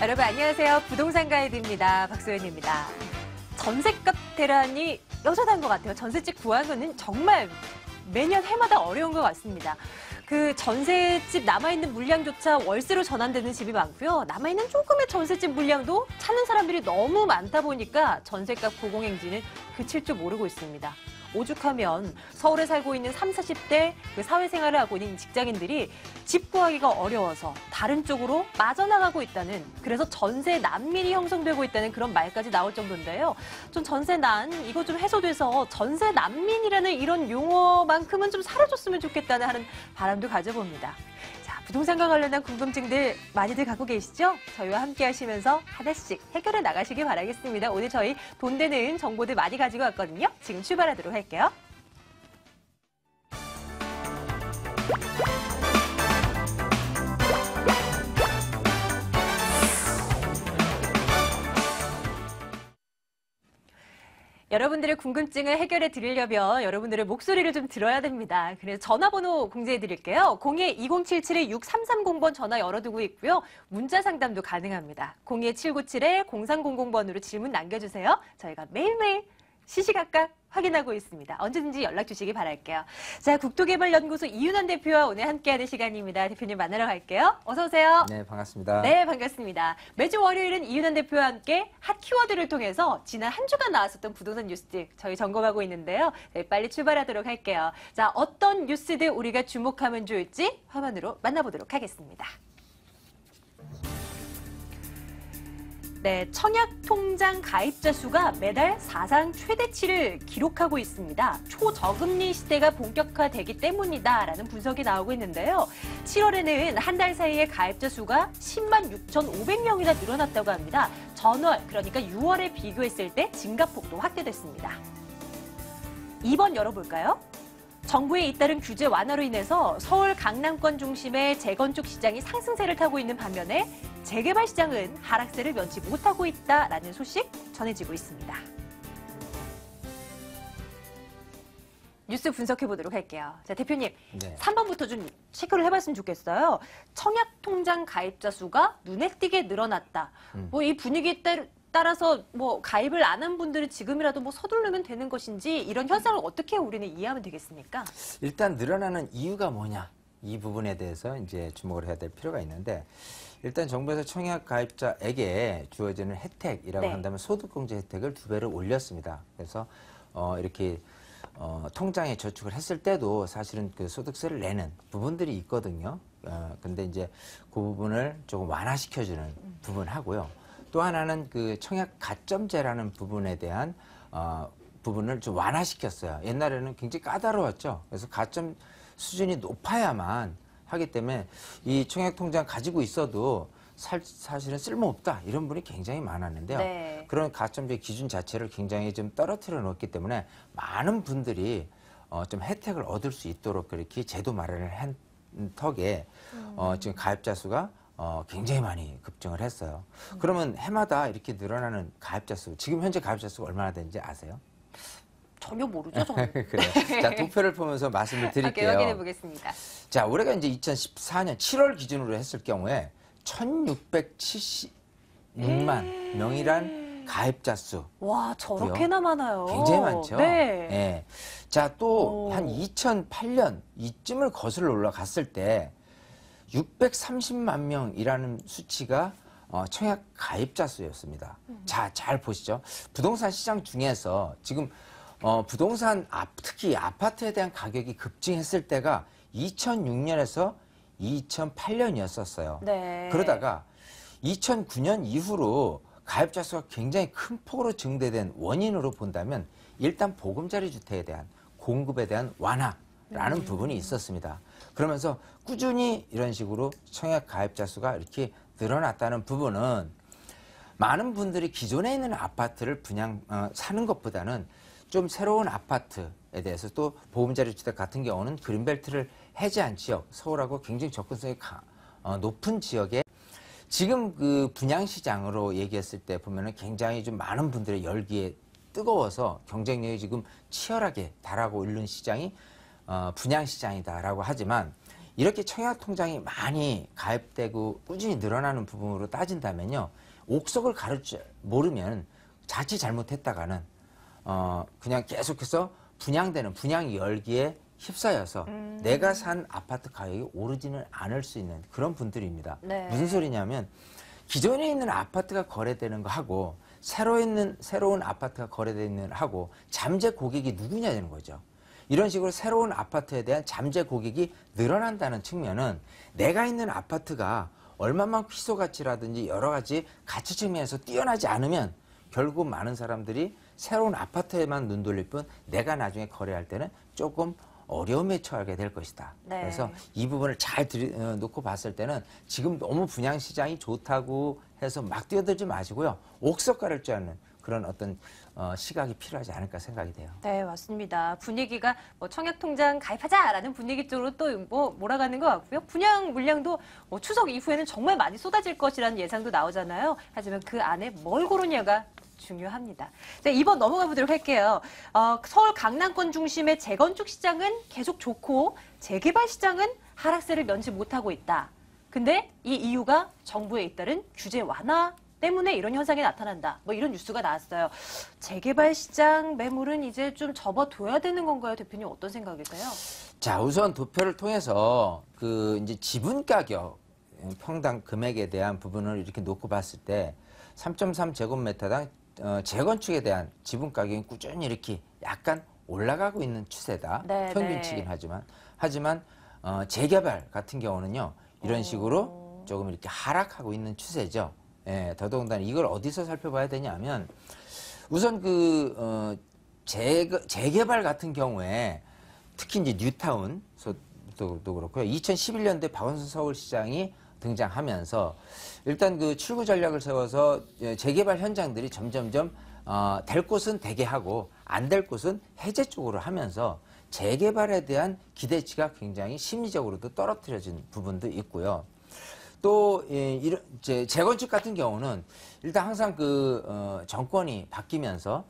여러분 안녕하세요. 부동산 가이드입니다. 박소연입니다. 전셋값 대란이 여전한 것 같아요. 전셋집 구하기는 정말 매년 해마다 어려운 것 같습니다. 그 전셋집 남아있는 물량조차 월세로 전환되는 집이 많고요. 남아있는 조금의 전셋집 물량도 찾는 사람들이 너무 많다 보니까 전셋값 고공행진은 그칠 줄 모르고 있습니다. 오죽하면 서울에 살고 있는 30, 40대 그 사회생활을 하고 있는 직장인들이 집 구하기가 어려워서 다른 쪽으로 빠져나가고 있다는, 그래서 전세 난민이 형성되고 있다는 그런 말까지 나올 정도인데요. 좀 전세난 이거 좀 해소돼서 전세 난민이라는 이런 용어만큼은 좀 사라졌으면 좋겠다는 하는 바람도 가져봅니다. 자, 부동산과 관련한 궁금증들 많이들 갖고 계시죠? 저희와 함께 하시면서 하나씩 해결해 나가시길 바라겠습니다. 오늘 저희 돈 되는 정보들 많이 가지고 왔거든요. 지금 출발하도록 할게요. 여러분들의 궁금증을 해결해 드리려면 여러분들의 목소리를 좀 들어야 됩니다. 그래서 전화번호 공지해 드릴게요. 02-2077-6330번 전화 열어두고 있고요. 문자 상담도 가능합니다. 02-797-0300번으로 질문 남겨주세요. 저희가 매일매일 시시각각 확인하고 있습니다. 언제든지 연락 주시기 바랄게요. 자, 국토개발연구소 이윤환 대표와 오늘 함께하는 시간입니다. 대표님 만나러 갈게요. 어서 오세요. 네, 반갑습니다. 네, 반갑습니다. 매주 월요일은 이윤환 대표와 함께 핫 키워드를 통해서 지난 한 주간 나왔었던 부동산 뉴스들 저희 점검하고 있는데요. 네, 빨리 출발하도록 할게요. 자, 어떤 뉴스들 우리가 주목하면 좋을지 화면으로 만나보도록 하겠습니다. 네, 청약통장 가입자 수가 매달 사상 최대치를 기록하고 있습니다. 초저금리 시대가 본격화되기 때문이다라는 분석이 나오고 있는데요. 7월에는 한 달 사이에 가입자 수가 10만 6,500명이나 늘어났다고 합니다. 전월, 그러니까 6월에 비교했을 때 증가폭도 확대됐습니다. 2번 열어볼까요? 정부의 잇따른 규제 완화로 인해서 서울 강남권 중심의 재건축 시장이 상승세를 타고 있는 반면에 재개발 시장은 하락세를 면치 못하고 있다라는 소식 전해지고 있습니다. 뉴스 분석해 보도록 할게요. 자, 대표님, 네. 3번부터 좀 체크를 해봤으면 좋겠어요. 청약통장 가입자 수가 눈에 띄게 늘어났다. 뭐 이 분위기에 따라서 뭐 가입을 안 한 분들은 지금이라도 뭐 서두르면 되는 것인지, 이런 현상을 어떻게 우리는 이해하면 되겠습니까? 일단 늘어나는 이유가 뭐냐, 이 부분에 대해서 이제 주목을 해야 될 필요가 있는데, 일단 정부에서 청약 가입자에게 주어지는 혜택이라고 한다면 소득공제 혜택을 2배를 올렸습니다. 그래서 이렇게 통장에 저축을 했을 때도 사실은 그 소득세를 내는 부분들이 있거든요. 근데 이제 그 부분을 조금 완화시켜주는 부분하고요. 또 하나는 그 청약 가점제라는 부분에 대한 부분을 좀 완화시켰어요. 옛날에는 굉장히 까다로웠죠. 그래서 가점 수준이 높아야만 하기 때문에 이 청약통장 가지고 있어도 사실은 쓸모없다, 이런 분이 굉장히 많았는데요. 네. 그런 가점제 기준 자체를 굉장히 좀 떨어뜨려 놓았기 때문에 많은 분들이 좀 혜택을 얻을 수 있도록 그렇게 제도 마련을 한 턱에 지금 가입자 수가 굉장히 많이 급증을 했어요. 그러면 해마다 이렇게 늘어나는 가입자 수, 지금 현재 가입자 수가 얼마나 되는지 아세요? 전혀 모르죠, 저는. 그래요. 자, 도표를 보면서 말씀을 드릴게요. 확인해 보겠습니다. 자, 올해가 이제 2014년 7월 기준으로 했을 경우에 1,676만 명이란 가입자 수. 와, 저렇게나 많아요. 굉장히 많죠. 네. 네. 자, 또 한 2008년 이쯤을 거슬러 올라갔을 때 630만 명이라는 수치가 청약 가입자 수였습니다. 자, 잘 보시죠. 부동산 시장 중에서 지금 부동산, 특히 아파트에 대한 가격이 급증했을 때가 2006년에서 2008년이었었어요. 네. 그러다가 2009년 이후로 가입자 수가 굉장히 큰 폭으로 증대된 원인으로 본다면 일단 보금자리 주택에 대한 공급에 대한 완화라는 부분이 있었습니다. 그러면서 꾸준히 이런 식으로 청약 가입자 수가 이렇게 늘어났다는 부분은 많은 분들이 기존에 있는 아파트를 사는 것보다는 좀 새로운 아파트에 대해서, 또 보금자리 주택 같은 경우는 그린벨트를 해제한 지역, 서울하고 굉장히 접근성이 높은 지역에 지금 그 분양시장으로 얘기했을 때 보면은 굉장히 좀 많은 분들의 열기에 뜨거워서 경쟁력이 지금 치열하게 달하고 있는 시장이 분양시장이다라고 하지만 이렇게 청약통장이 많이 가입되고 꾸준히 늘어나는 부분으로 따진다면요. 옥석을 가릴 줄 모르면 자칫 잘못했다가는 그냥 계속해서 분양되는 분양 열기에 휩싸여서 내가 산 아파트 가격이 오르지는 않을 수 있는 그런 분들입니다. 네. 무슨 소리냐면 기존에 있는 아파트가 거래되는 거 하고 새로운 아파트가 거래되는 하고 잠재 고객이 누구냐는 거죠. 이런 식으로 새로운 아파트에 대한 잠재 고객이 늘어난다는 측면은 내가 있는 아파트가 얼마만큼 희소 가치라든지 여러 가지 가치 측면에서 뛰어나지 않으면 결국 많은 사람들이 새로운 아파트에만 눈 돌릴 뿐 내가 나중에 거래할 때는 조금 어려움에 처하게 될 것이다. 네. 그래서 이 부분을 잘 놓고 봤을 때는 지금 너무 분양시장이 좋다고 해서 막 뛰어들지 마시고요. 옥석 가를 줄 아는 그런 어떤 시각이 필요하지 않을까 생각이 돼요. 네, 맞습니다. 분위기가 뭐 청약통장 가입하자라는 분위기 쪽으로 또 몰아가는 것 같고요. 분양 물량도 추석 이후에는 정말 많이 쏟아질 것이라는 예상도 나오잖아요. 하지만 그 안에 뭘 고르냐가 중요합니다. 네, 이번 넘어가 보도록 할게요. 서울 강남권 중심의 재건축 시장은 계속 좋고 재개발 시장은 하락세를 면치 못하고 있다. 근데 이 이유가 정부에 잇따른 규제 완화 때문에 이런 현상이 나타난다. 뭐 이런 뉴스가 나왔어요. 재개발 시장 매물은 이제 좀 접어둬야 되는 건가요? 대표님 어떤 생각이세요? 자, 우선 도표를 통해서 이제 지분 가격 평당 금액에 대한 부분을 이렇게 놓고 봤을 때 3.3제곱미터당 재건축에 대한 지분 가격이 꾸준히 이렇게 약간 올라가고 있는 추세다. 네, 평균치긴 네. 하지만 재개발 같은 경우는요. 이런 식으로 조금 이렇게 하락하고 있는 추세죠. 예, 더더군다나 이걸 어디서 살펴봐야 되냐면 우선 재개발 같은 경우에 특히 이제 뉴타운도 그렇고요. 2011년도에 박원순 서울시장이 등장하면서 일단 출구 전략을 세워서 재개발 현장들이 점점점 될 곳은 되게 하고 안 될 곳은 해제 쪽으로 하면서 재개발에 대한 기대치가 굉장히 심리적으로도 떨어뜨려진 부분도 있고요. 또 재건축 같은 경우는 일단 항상 정권이 바뀌면서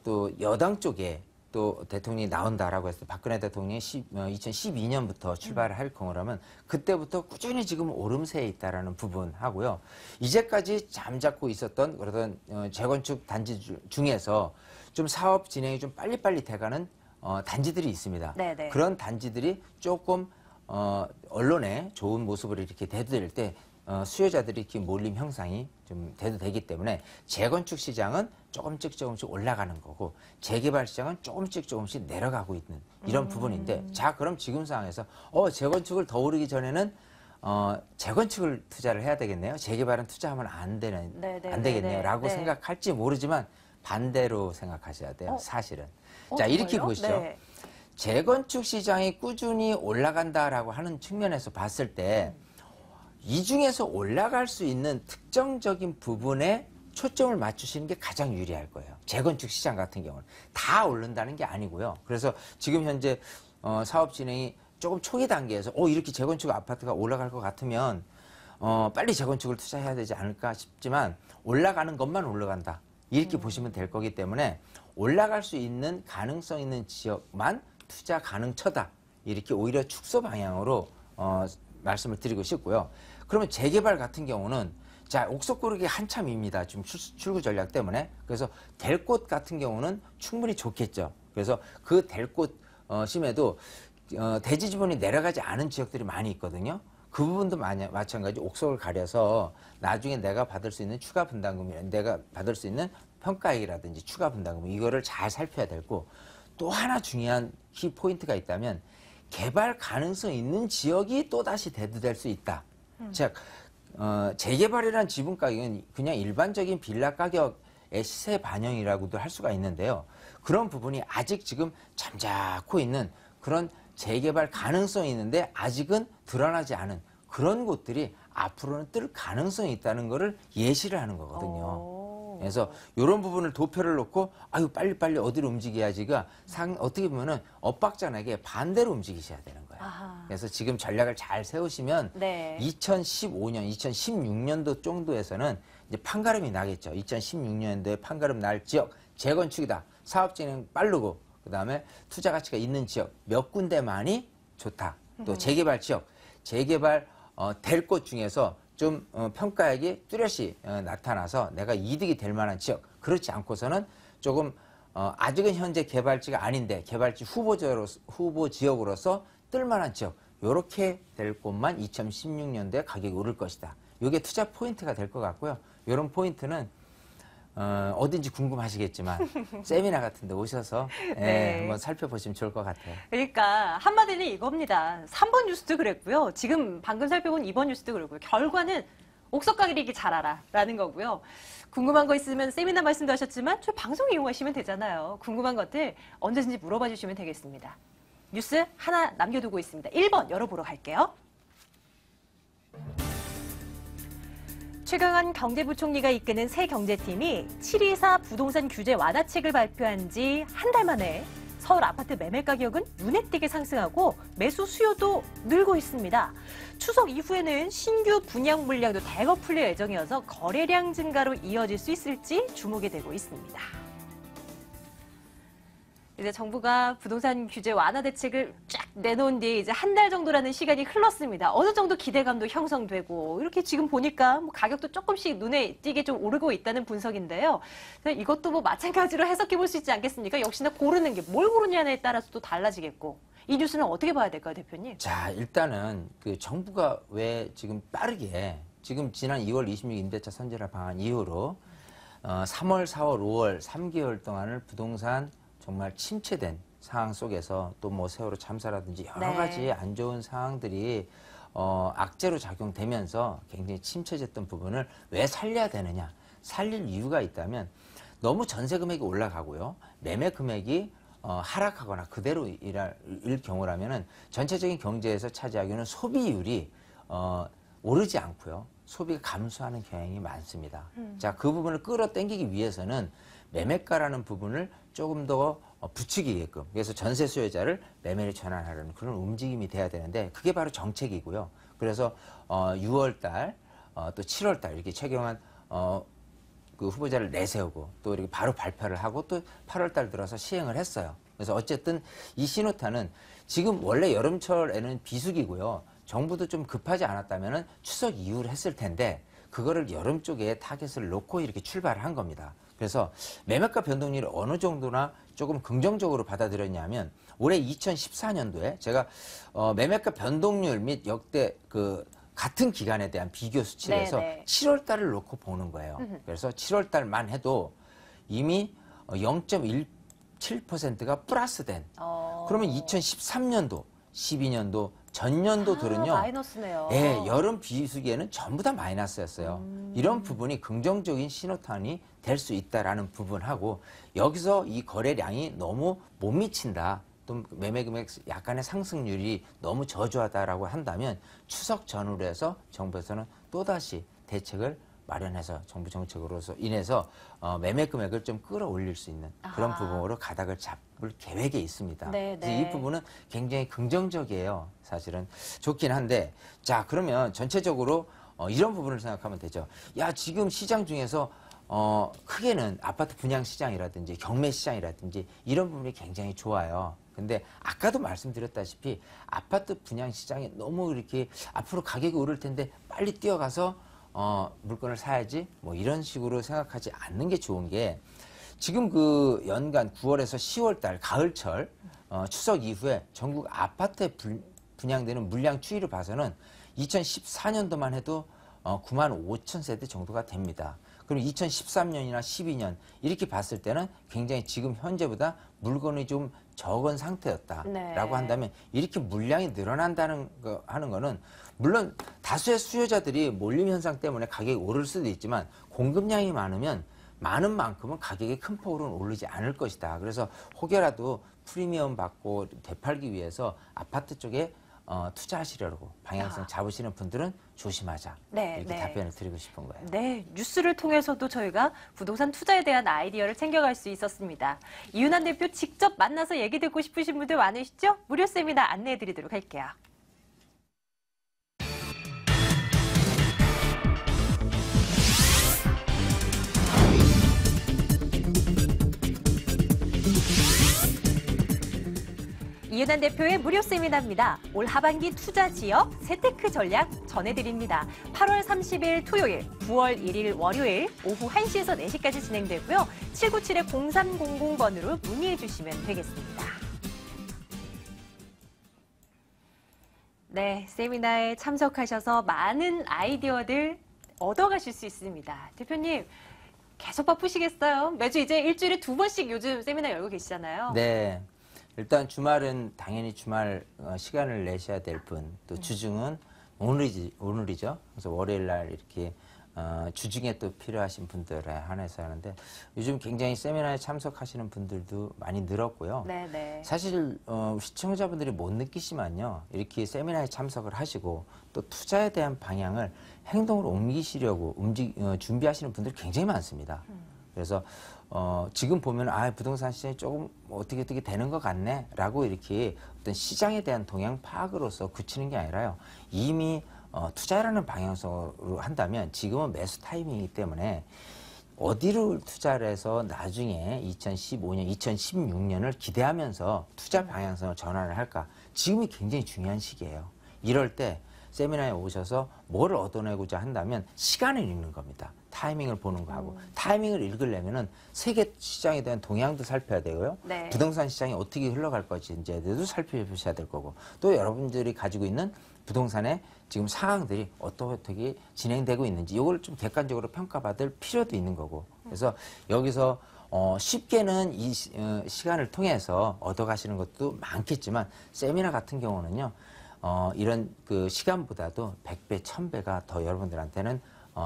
또 여당 쪽에 또 대통령이 나온다라고 했을 때 박근혜 대통령이 2012년부터 출발을 할 거라면 그때부터 꾸준히 지금 오름세에 있다라는 부분하고요. 이제까지 잠자코 있었던 그런 재건축 단지 중에서 좀 사업 진행이 좀 빨리빨리 돼가는 단지들이 있습니다. 네네. 그런 단지들이 조금 언론에 좋은 모습을 이렇게 대두될 때 수요자들이 이렇게 몰림 형상이 좀 대두되기 때문에 재건축 시장은 조금씩 올라가는 거고 재개발 시장은 조금씩 내려가고 있는 이런 부분인데 자 그럼 지금 상황에서 재건축을 더 오르기 전에는 재건축을 투자를 해야 되겠네요. 재개발은 투자하면 안 되겠네요라고 네. 생각할지 모르지만 반대로 생각하셔야 돼요. 사실은. 자 정말요? 이렇게 보시죠. 네. 재건축 시장이 꾸준히 올라간다라고 하는 측면에서 봤을 때 이 중에서 올라갈 수 있는 특정적인 부분에 초점을 맞추시는 게 가장 유리할 거예요. 재건축 시장 같은 경우는 다 오른다는 게 아니고요. 그래서 지금 현재 사업 진행이 조금 초기 단계에서 이렇게 재건축 아파트가 올라갈 것 같으면 빨리 재건축을 투자해야 되지 않을까 싶지만 올라가는 것만 올라간다. 이렇게 보시면 될 거기 때문에 올라갈 수 있는 가능성 있는 지역만 투자 가능처다. 이렇게 오히려 축소 방향으로 말씀을 드리고 싶고요. 그러면 재개발 같은 경우는 자 옥석 고르기 한참입니다. 지금 출구 전략 때문에. 그래서 될 곳 같은 경우는 충분히 좋겠죠. 그래서 그 될 곳임에도 대지 지분이 내려가지 않은 지역들이 많이 있거든요. 그 부분도 마찬가지 옥석을 가려서 나중에 내가 받을 수 있는 추가 분담금, 내가 받을 수 있는 평가액이라든지 추가 분담금 이거를 잘 살펴야 되고 또 하나 중요한 키 포인트가 있다면 개발 가능성 있는 지역이 또다시 대두될 수 있다. 즉 재개발이란 지분 가격은 그냥 일반적인 빌라 가격의 시세 반영이라고도 할 수가 있는데요. 그런 부분이 아직 지금 잠자코 있는 그런 재개발 가능성이 있는데 아직은 드러나지 않은 그런 곳들이 앞으로는 뜰 가능성이 있다는 것을 예시를 하는 거거든요. 그래서 이런 부분을 도표를 놓고 빨리빨리 어디로 움직여야지가 어떻게 보면은 엇박자나게 반대로 움직이셔야 되는 거예요. 아하. 그래서 지금 전략을 잘 세우시면 네. 2015년, 2016년도 정도에서는 이제 판가름이 나겠죠. 2016년도에 판가름 날 지역 재건축이다. 사업 진행 빠르고 그다음에 투자 가치가 있는 지역 몇 군데만이 좋다. 또 재개발 지역, 재개발 될 곳 중에서 좀 평가액이 뚜렷이 나타나서 내가 이득이 될 만한 지역, 그렇지 않고서는 조금 아직은 현재 개발지가 아닌데 개발지 후보 지역으로서 뜰만한 지역, 이렇게 될 곳만 2016년도에 가격이 오를 것이다. 이게 투자 포인트가 될 것 같고요. 이런 포인트는 어딘지 궁금하시겠지만 세미나 같은 데 오셔서 네. 한번 살펴보시면 좋을 것 같아요. 그러니까 한마디는 이겁니다. 3번 뉴스도 그랬고요. 지금 방금 살펴본 2번 뉴스도 그랬고요. 결과는 옥석가리기 잘 알아라는 거고요. 궁금한 거 있으면 세미나 말씀도 하셨지만 저 방송 이용하시면 되잖아요. 궁금한 것들 언제든지 물어봐 주시면 되겠습니다. 뉴스 하나 남겨두고 있습니다. 1번 열어보러 갈게요. 최강한 경제부총리가 이끄는 새 경제팀이 724 부동산 규제 완화책을 발표한 지 한 달 만에 서울 아파트 매매 가격은 눈에 띄게 상승하고 매수 수요도 늘고 있습니다. 추석 이후에는 신규 분양 물량도 대거 풀릴 예정이어서 거래량 증가로 이어질 수 있을지 주목이 되고 있습니다. 이제 정부가 부동산 규제 완화 대책을 쫙 내놓은 뒤에 이제 한 달 정도라는 시간이 흘렀습니다. 어느 정도 기대감도 형성되고 이렇게 지금 보니까 뭐 가격도 조금씩 눈에 띄게 좀 오르고 있다는 분석인데요. 이것도 뭐 마찬가지로 해석해 볼 수 있지 않겠습니까? 역시나 고르는 게 뭘 고르냐에 따라서 또 달라지겠고. 이 뉴스는 어떻게 봐야 될까요, 대표님? 자, 일단은 그 정부가 왜 지금 빠르게 지금 지난 2월 26일 임대차 선진화 방안 이후로 3월, 4월, 5월 3개월 동안을 부동산 정말 침체된 상황 속에서 또 뭐 세월호 참사라든지 여러 네. 가지 안 좋은 상황들이 악재로 작용되면서 굉장히 침체됐던 부분을 왜 살려야 되느냐. 살릴 이유가 있다면 너무 전세 금액이 올라가고요. 매매 금액이 하락하거나 그대로 일 경우라면은 전체적인 경제에서 차지하기는 소비율이 오르지 않고요. 소비가 감소하는 경향이 많습니다. 자, 그 부분을 끌어당기기 위해서는 매매가라는 부분을 조금 더 부추기게끔, 그래서 전세 수요자를 매매로 전환하려는 그런 움직임이 돼야 되는데 그게 바로 정책이고요. 그래서 6월달 또 7월달 이렇게 최경환 그 후보자를 내세우고 또 이렇게 바로 발표를 하고 또 8월달 들어서 시행을 했어요. 그래서 어쨌든 이 신호탄은 지금 원래 여름철에는 비수기고요. 정부도 좀 급하지 않았다면은 추석 이후로 했을 텐데 그거를 여름 쪽에 타겟을 놓고 이렇게 출발을 한 겁니다. 그래서 매매가 변동률이 어느 정도나 조금 긍정적으로 받아들였냐면 올해 2014년도에 제가 매매가 변동률 및 역대 그 같은 기간에 대한 비교 수치를 해서 7월 달을 놓고 보는 거예요. 그래서 7월 달만 해도 이미 0.17%가 플러스된 그러면 2013년도, 12년도, 전년도들은요. 마이너스네요. 예, 여름 비수기에는 전부 다 마이너스였어요. 이런 부분이 긍정적인 신호탄이 될 수 있다라는 부분하고 여기서 이 거래량이 너무 못 미친다. 또 매매 금액 약간의 상승률이 너무 저조하다라고 한다면 추석 전후로 해서 정부에서는 또다시 대책을 마련해서 정부 정책으로서 인해서 매매 금액을 좀 끌어올릴 수 있는 그런 부분으로 가닥을 잡을 계획에 있습니다. 네, 그래서 이 부분은 굉장히 긍정적이에요. 사실은 좋긴 한데 자 그러면 전체적으로 이런 부분을 생각하면 되죠. 야 지금 시장 중에서 크게는 아파트 분양 시장이라든지 경매 시장이라든지 이런 부분이 굉장히 좋아요. 근데 아까도 말씀드렸다시피 아파트 분양 시장이 너무 이렇게 앞으로 가격이 오를 텐데 빨리 뛰어가서 물건을 사야지 뭐 이런 식으로 생각하지 않는 게 좋은 게 지금 그 연간 9월에서 10월 달 가을철 추석 이후에 전국 아파트에 분양되는 물량 추이를 봐서는 2014년도만 해도 9만 5천 세대 정도가 됩니다. 그럼 2013년이나 12년 이렇게 봤을 때는 굉장히 지금 현재보다 물건이 좀 적은 상태였다라고 한다면 이렇게 물량이 늘어난다는 거 하는 거는 물론 다수의 수요자들이 몰림 현상 때문에 가격이 오를 수도 있지만 공급량이 많으면 많은 만큼은 가격이 큰 폭으로는 오르지 않을 것이다. 그래서 혹여라도 프리미엄 받고 되팔기 위해서 아파트 쪽에 투자하시려고 방향성 잡으시는 분들은 조심하자. 이렇게 답변을 드리고 싶은 거예요. 네, 뉴스를 통해서도 저희가 부동산 투자에 대한 아이디어를 챙겨갈 수 있었습니다. 이윤환 대표 직접 만나서 얘기 듣고 싶으신 분들 많으시죠? 무료 세미나 안내해 드리도록 할게요. 이은한 대표의 무료 세미나입니다. 올 하반기 투자 지역 재테크 전략 전해드립니다. 8월 30일 토요일, 9월 1일 월요일 오후 1시에서 4시까지 진행되고요. 797-0300번으로 문의해 주시면 되겠습니다. 네, 세미나에 참석하셔서 많은 아이디어들 얻어가실 수 있습니다. 대표님, 계속 바쁘시겠어요? 매주 이제 일주일에 2번씩 요즘 세미나 열고 계시잖아요. 네. 일단 주말은 당연히 주말 시간을 내셔야 될 분, 또 주중은 오늘이죠. 그래서 월요일 날 이렇게 주중에 또 필요하신 분들에 한해서 하는데 요즘 굉장히 세미나에 참석하시는 분들도 많이 늘었고요. 네네. 사실 시청자분들이 못 느끼시면요. 이렇게 세미나에 참석을 하시고 또 투자에 대한 방향을 행동으로 옮기시려고 준비하시는 분들이 굉장히 많습니다. 그래서 지금 보면 부동산 시장이 조금 어떻게 되는 것 같네 라고 이렇게 어떤 시장에 대한 동향 파악으로서 굳히는 게 아니라요. 이미 투자라는 방향으로 한다면 지금은 매수 타이밍이기 때문에 어디로 투자를 해서 나중에 2015년, 2016년을 기대하면서 투자 방향성을 전환을 할까? 지금이 굉장히 중요한 시기예요. 이럴 때 세미나에 오셔서 뭘 얻어내고자 한다면 시간을 읽는 겁니다. 타이밍을 보는 거하고 타이밍을 읽으려면은 세계 시장에 대한 동향도 살펴야 되고요. 네. 부동산 시장이 어떻게 흘러갈 것인지에도 살펴보셔야 될 거고 또 여러분들이 가지고 있는 부동산의 지금 상황들이 어떻게 진행되고 있는지 이걸 좀 객관적으로 평가받을 필요도 있는 거고 그래서 여기서 쉽게는 이 시간을 통해서 얻어가시는 것도 많겠지만 세미나 같은 경우는요. 이런 그 시간보다도 100배, 1000배가 더 여러분들한테는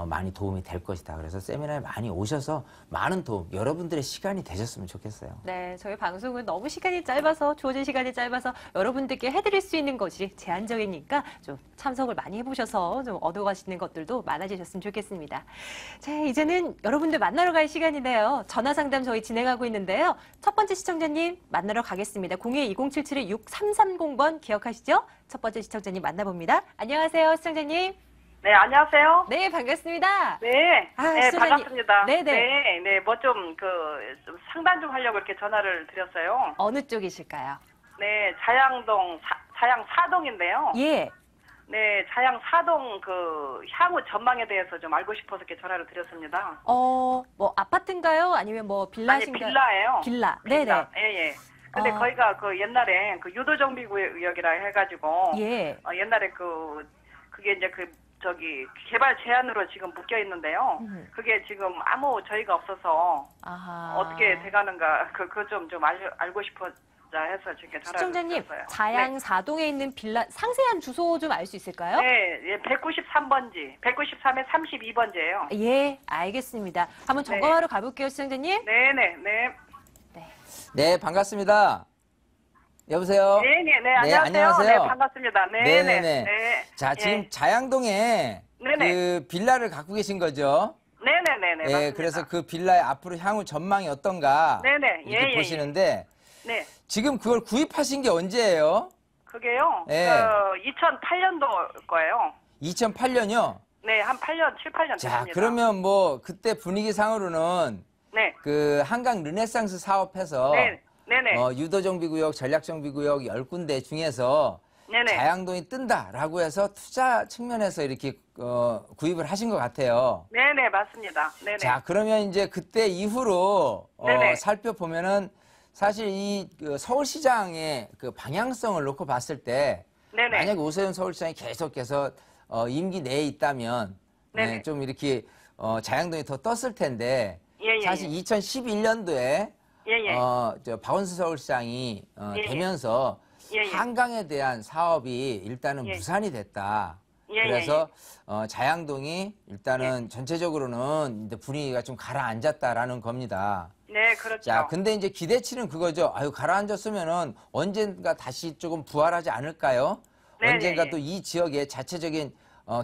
많이 도움이 될 것이다. 그래서 세미나에 많이 오셔서 많은 도움, 여러분들의 시간이 되셨으면 좋겠어요. 네, 저희 방송은 너무 시간이 짧아서, 주어진 시간이 짧아서 여러분들께 해드릴 수 있는 것이 제한적이니까 좀 참석을 많이 해보셔서 좀 얻어가시는 것들도 많아지셨으면 좋겠습니다. 자, 이제는 여러분들 만나러 갈 시간이네요. 전화 상담 저희 진행하고 있는데요. 첫 번째 시청자님 만나러 가겠습니다. 02-2077-6330번 기억하시죠? 첫 번째 시청자님 만나봅니다. 안녕하세요, 시청자님. 네, 안녕하세요. 네, 반갑습니다. 네, 네, 시청자님. 반갑습니다. 네네. 네, 네, 뭐 좀 상담 좀 하려고 이렇게 전화를 드렸어요. 어느 쪽이실까요? 네, 자양 4동인데요. 예. 네, 자양 4동 향후 전망에 대해서 좀 알고 싶어서 이렇게 전화를 드렸습니다. 뭐 아파트인가요? 아니면 뭐 빌라신가요? 아니, 빌라예요. 빌라. 빌라. 네네. 예, 예. 근데 거기가 옛날에 유도정비구역이라 해가지고 예. 옛날에 그게 이제 개발 제한으로 지금 묶여 있는데요. 그게 지금 아무 저희가 없어서 아하. 어떻게 돼가는가 그거 좀 알고 싶어자 해서 지금 전화를 시청자님, 드렸어요. 자양 네. 4동에 있는 빌라 상세한 주소 좀 알 수 있을까요? 네, 예, 193번지, 193에 32번지예요. 예, 알겠습니다. 한번 점검하러 가볼게요, 시청자님. 네, 네, 네. 네, 반갑습니다. 여보세요? 네, 네, 네, 네, 안녕하세요. 안녕하세요. 네, 반갑습니다. 네, 네, 네네네. 네. 자, 지금 예. 자양동에 네네. 그 빌라를 갖고 계신 거죠? 네, 네, 네, 네. 예, 맞습니다. 그래서 그 빌라의 앞으로 향후 전망이 어떤가 네네. 이렇게 예, 보시는데 네. 지금 그걸 구입하신 게 언제예요? 그게요. 예. 2008년도 거예요. 2008년이요? 네, 한 7, 8년 자, 됐습니다. 그러면 뭐 그때 분위기상으로는 네. 그 한강 르네상스 사업해서 네. 네네. 유도정비구역, 전략정비구역 10군데 중에서 네네. 자양동이 뜬다라고 해서 투자 측면에서 이렇게 구입을 하신 것 같아요. 네네, 맞습니다. 네네. 자, 그러면 이제 그때 이후로 네네. 살펴보면은 사실 그 서울시장의 그 방향성을 놓고 봤을 때 네네. 만약 오세훈 서울시장이 계속해서 임기 내에 있다면 네네. 좀 이렇게 자양동이 더 떴을 텐데 예, 예, 사실 예. 2011년도에 예, 예. 박원순 서울시장이 예, 예. 되면서 예, 예. 한강에 대한 사업이 일단은 예. 무산이 됐다. 예, 그래서 자양동이 일단은 전체적으로는 이제 분위기가 좀 가라앉았다라는 겁니다. 네, 그렇죠. 자, 근데 이제 기대치는 그거죠. 가라앉았으면은 언젠가 다시 조금 부활하지 않을까요? 네, 언젠가 네, 또 이 지역에 자체적인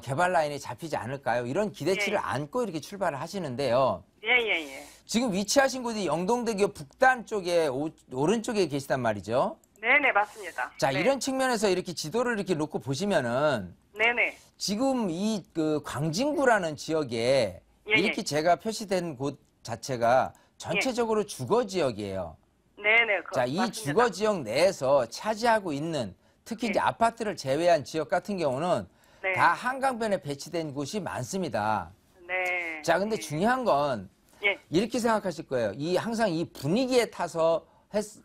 개발 라인이 잡히지 않을까요? 이런 기대치를 예. 안고 이렇게 출발을 하시는데요. 예, 예, 예. 지금 위치하신 곳이 영동대교 북단 쪽에 오른쪽에 계시단 말이죠. 네네, 맞습니다. 자, 네. 이런 측면에서 이렇게 지도를 이렇게 놓고 보시면은 네네. 지금 이 광진구라는 지역에 예, 이렇게 예. 제가 표시된 곳 자체가 전체적으로 주거 지역이에요. 네네. 자, 이 맞습니다. 주거 지역 내에서 차지하고 있는 특히 이제 아파트를 제외한 지역 같은 경우는 네. 다 한강변에 배치된 곳이 많습니다. 네. 자, 근데 중요한 건 예. 이렇게 생각하실 거예요. 항상 이 분위기에 타서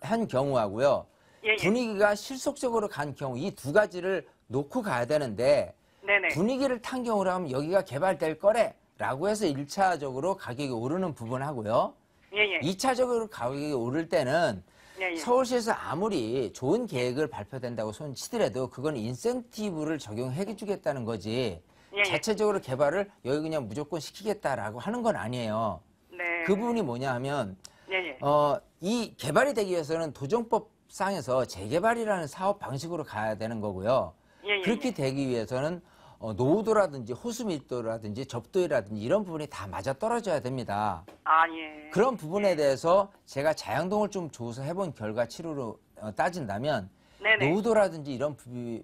한 경우하고요. 예, 예. 분위기가 실속적으로 간 경우 이 두 가지를 놓고 가야 되는데 네네. 분위기를 탄 경우라면 여기가 개발될 거래라고 해서 1차적으로 가격이 오르는 부분하고요. 예, 예. 2차적으로 가격이 오를 때는 예, 예. 서울시에서 아무리 좋은 계획을 발표된다고 손치더라도 그건 인센티브를 적용해 주겠다는 거지. 예, 예. 자체적으로 개발을 여기 그냥 무조건 시키겠다라고 하는 건 아니에요. 네. 그 부분이 뭐냐 하면 예, 예. 이 개발이 되기 위해서는 도정법상에서 재개발이라는 사업 방식으로 가야 되는 거고요. 예, 예, 그렇게 예. 되기 위해서는 노후도라든지 호수밀도라든지 접도이라든지 이런 부분이 다 맞아떨어져야 됩니다. 아, 예. 그런 부분에 대해서 제가 자양동을 좀 조사해본 결과치로 따진다면 네네. 노후도라든지 이런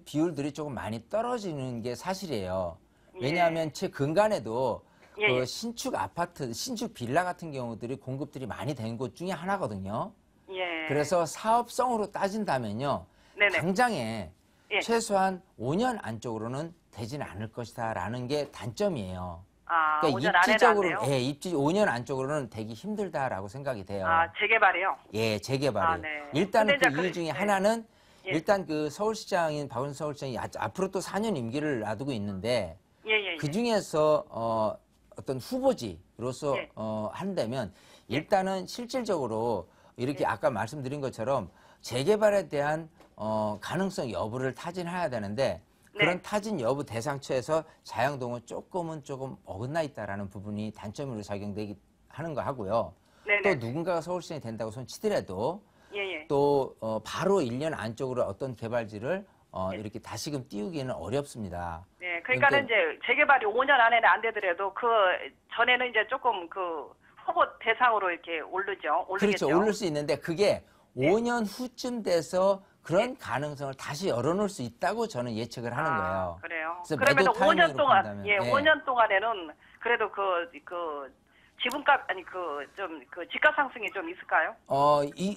비율들이 조금 많이 떨어지는 게 사실이에요. 왜냐하면 제 근간에도 예, 그 예. 신축 아파트, 신축 빌라 같은 경우들이 공급들이 많이 된 곳 중에 하나거든요. 예. 그래서 사업성으로 따진다면요. 네네. 당장에 예. 최소한 5년 안쪽으로는 되지는 않을 것이다라는 게 단점이에요. 아, 5년 안에는 안 입지적으로, 돼요? 예, 5년 안쪽으로는 되기 힘들다라고 생각이 돼요. 아, 재개발이요? 예, 재개발이. 아, 네. 일단은 근데 그 이제 이유 중에 네. 하나는 예. 일단 그 서울시장인 박원순 서울시장이 앞으로 또 4년 임기를 놔두고 있는데 예, 예, 예. 그 중에서 어떤 후보지로서 예. 한다면 일단은 실질적으로 이렇게 예. 아까 말씀드린 것처럼 재개발에 대한 가능성 여부를 타진해야 되는데 그런 네. 타진 여부 대상처에서 자양동은 조금 어긋나 있다라는 부분이 단점으로 작용되기 하는 거 하고요. 네네. 또 누군가가 서울시장이 된다고 손치더라도 예, 예. 또 바로 1년 안쪽으로 어떤 개발지를 이렇게 다시금 띄우기는 어렵습니다. 네, 그러니까는 이제 재개발이 5년 안에는 안 되더라도 그 전에는 이제 조금 그 후보 대상으로 이렇게 오르겠죠. 그렇죠. 오를 수 있는데 그게 5년 후쯤 돼서 그런 가능성을 다시 열어놓을 수 있다고 저는 예측을 하는 거예요. 그래요. 그래서 그러면 매도 5년 타이밍으로 동안, 본다면, 예, 예. 5년 동안에는 그래도 그 지분값 아니 그 집값 상승이 좀 있을까요?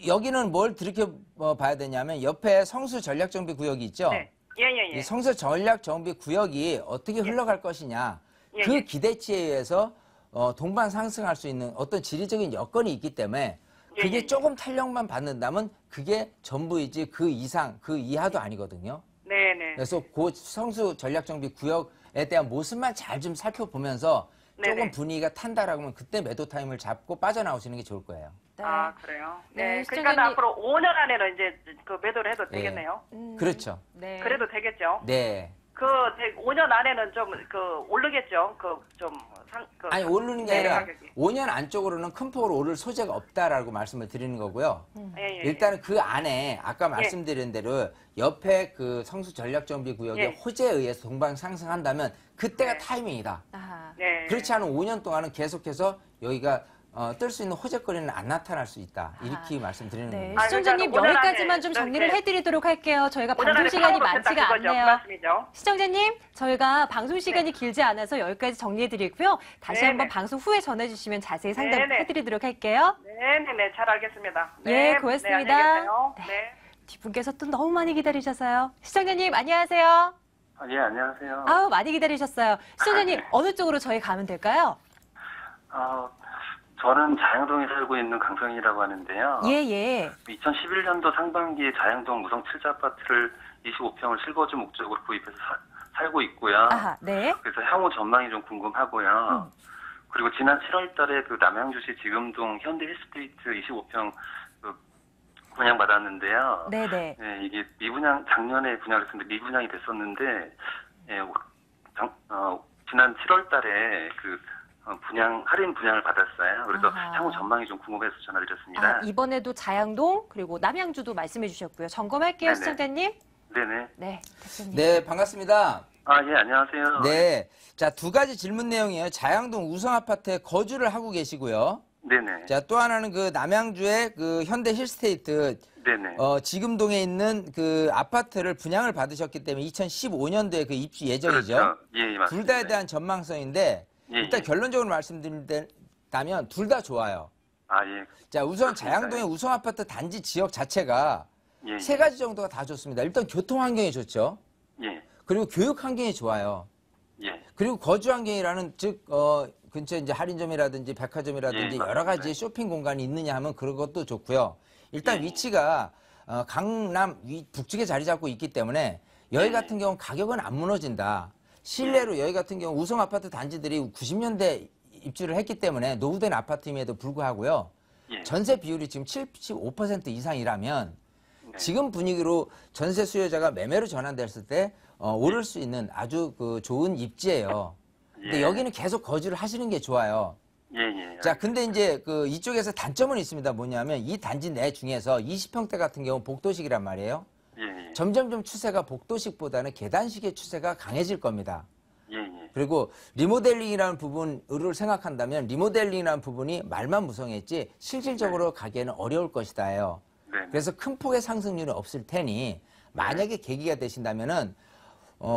여기는 뭘 들이켜 봐야 되냐면 옆에 성수 전략정비 구역이 있죠. 네. 예, 예, 예. 이 성수 전략정비 구역이 어떻게 흘러갈 것이냐. 예, 그 예. 기대치에 의해서 동반 상승할 수 있는 어떤 지리적인 여건이 있기 때문에 예, 그게 예, 예. 조금 탄력만 받는다면 그게 전부이지 그 이상, 그 이하도 아니거든요. 네, 네. 그래서 그 성수 전략정비 구역에 대한 모습만 잘 좀 살펴보면서 조금 네네. 분위기가 탄다라고 하면 그때 매도 타임을 잡고 빠져나오시는 게 좋을 거예요. 네. 아, 그래요. 네, 네. 그러니까 시청자님. 앞으로 5년 안에는 이제 그 매도를 해도 예. 되겠네요. 그렇죠. 네. 그래도 되겠죠. 네. 그 5년 안에는 좀 오르겠죠. 아니 오르는 게 네, 아니라 가격이. 5년 안쪽으로는 큰 폭으로 오를 소재가 없다라고 말씀을 드리는 거고요. 예, 예, 예. 일단은 그 안에 아까 말씀드린 대로 옆에 그 성수 전략정비 구역의 예. 호재에 의해서 동반 상승한다면 그때가 네. 타이밍이다. 아하. 네. 그렇지 않은 5년 동안은 계속해서 여기가 뜰 수 있는 호재거리는 안 나타날 수 있다. 이렇게 말씀드리는 네, 겁니다. 아, 시청자님 그러니까 5년 여기까지만 안에 좀 이렇게 정리를 해드리도록 할게요. 저희가 5년 방송 안에 시간이 파악을 했다 많지가 그거죠. 그 않네요. 말씀이죠. 시청자님, 저희가 방송 시간이 길지 않아서 여기까지 정리해드리고요. 다시 네네. 한번 방송 후에 전해주시면 자세히 네네. 상담해드리도록 할게요. 네네네, 잘 알겠습니다. 예, 네, 고맙습니다. 네, 안녕히 계세요. 네. 네. 뒷분께서 또 너무 많이 기다리셔서요. 시청자님, 안녕하세요. 예, 안녕하세요. 아우, 많이 기다리셨어요. 시청자님, 어느 쪽으로 저희 가면 될까요? 저는 자양동에 살고 있는 강성이라고 하는데요. 예, 예. 2011년도 상반기에 자양동 무성 7자 아파트를 25평을 실거주 목적으로 구입해서 살고 있고요. 아하, 네. 그래서 향후 전망이 좀 궁금하고요. 그리고 지난 7월 달에 그 남양주시 지금동 현대 힐스테이트 25평 분양받았는데요. 네네. 예, 이게 작년에 분양을 했었는데 미분양이 됐었는데, 예, 지난 7월 달에 할인 분양을 받았어요. 그래서 아하. 향후 전망이 좀 궁금해서 전화를 드렸습니다. 아, 이번에도 자양동, 그리고 남양주도 말씀해 주셨고요. 점검할게요, 네네. 시청자님. 네네. 네, 대표님. 네, 반갑습니다. 예, 안녕하세요. 네. 자, 두 가지 질문 내용이에요. 자양동 우성 아파트에 거주를 하고 계시고요. 네네. 자, 또 하나는 그 남양주의 그 현대 힐스테이트 네네. 지금동에 있는 그 아파트를 분양을 받으셨기 때문에 2015년도에 그 입주 예정이죠. 그렇죠. 예, 맞습니다. 둘 다에 대한 전망성인데 예, 일단 예. 결론적으로 말씀드린다면 둘 다 좋아요. 아, 예. 자, 우선 그렇습니다. 자양동의 우성아파트 단지 지역 자체가 예, 세 가지 정도가 다 좋습니다. 일단 교통 환경이 좋죠. 예, 그리고 교육 환경이 좋아요. 예. 그리고 거주 환경이라는 즉 근처에 이제 할인점이라든지 백화점이라든지 예, 여러 가지 맞습니다. 쇼핑 공간이 있느냐 하면 그런 것도 좋고요. 일단 예. 위치가 강남 북쪽에 자리 잡고 있기 때문에 여기 예. 같은 경우는 가격은 안 무너진다. 실내로 여기 같은 경우 우성 아파트 단지들이 90년대 입주를 했기 때문에 노후된 아파트임에도 불구하고요. 예. 전세 비율이 지금 75% 이상이라면 네. 지금 분위기로 전세 수요자가 매매로 전환됐을 때 오를 수 있는 아주 그 좋은 입지예요. 근데 예. 여기는 계속 거주를 하시는 게 좋아요. 예, 예. 자, 근데 이제 그 이쪽에서 단점은 있습니다. 뭐냐면 이 단지 내 중에서 20평대 같은 경우 복도식이란 말이에요. 예, 예. 점점점 추세가 복도식보다는 계단식의 추세가 강해질 겁니다. 예, 예. 그리고 리모델링이라는 부분을 생각한다면 리모델링이라는 부분이 말만 무성했지 실질적으로 가기에는 어려울 것이다요. 네. 그래서 큰 폭의 상승률은 없을 테니 만약에 계기가 되신다면은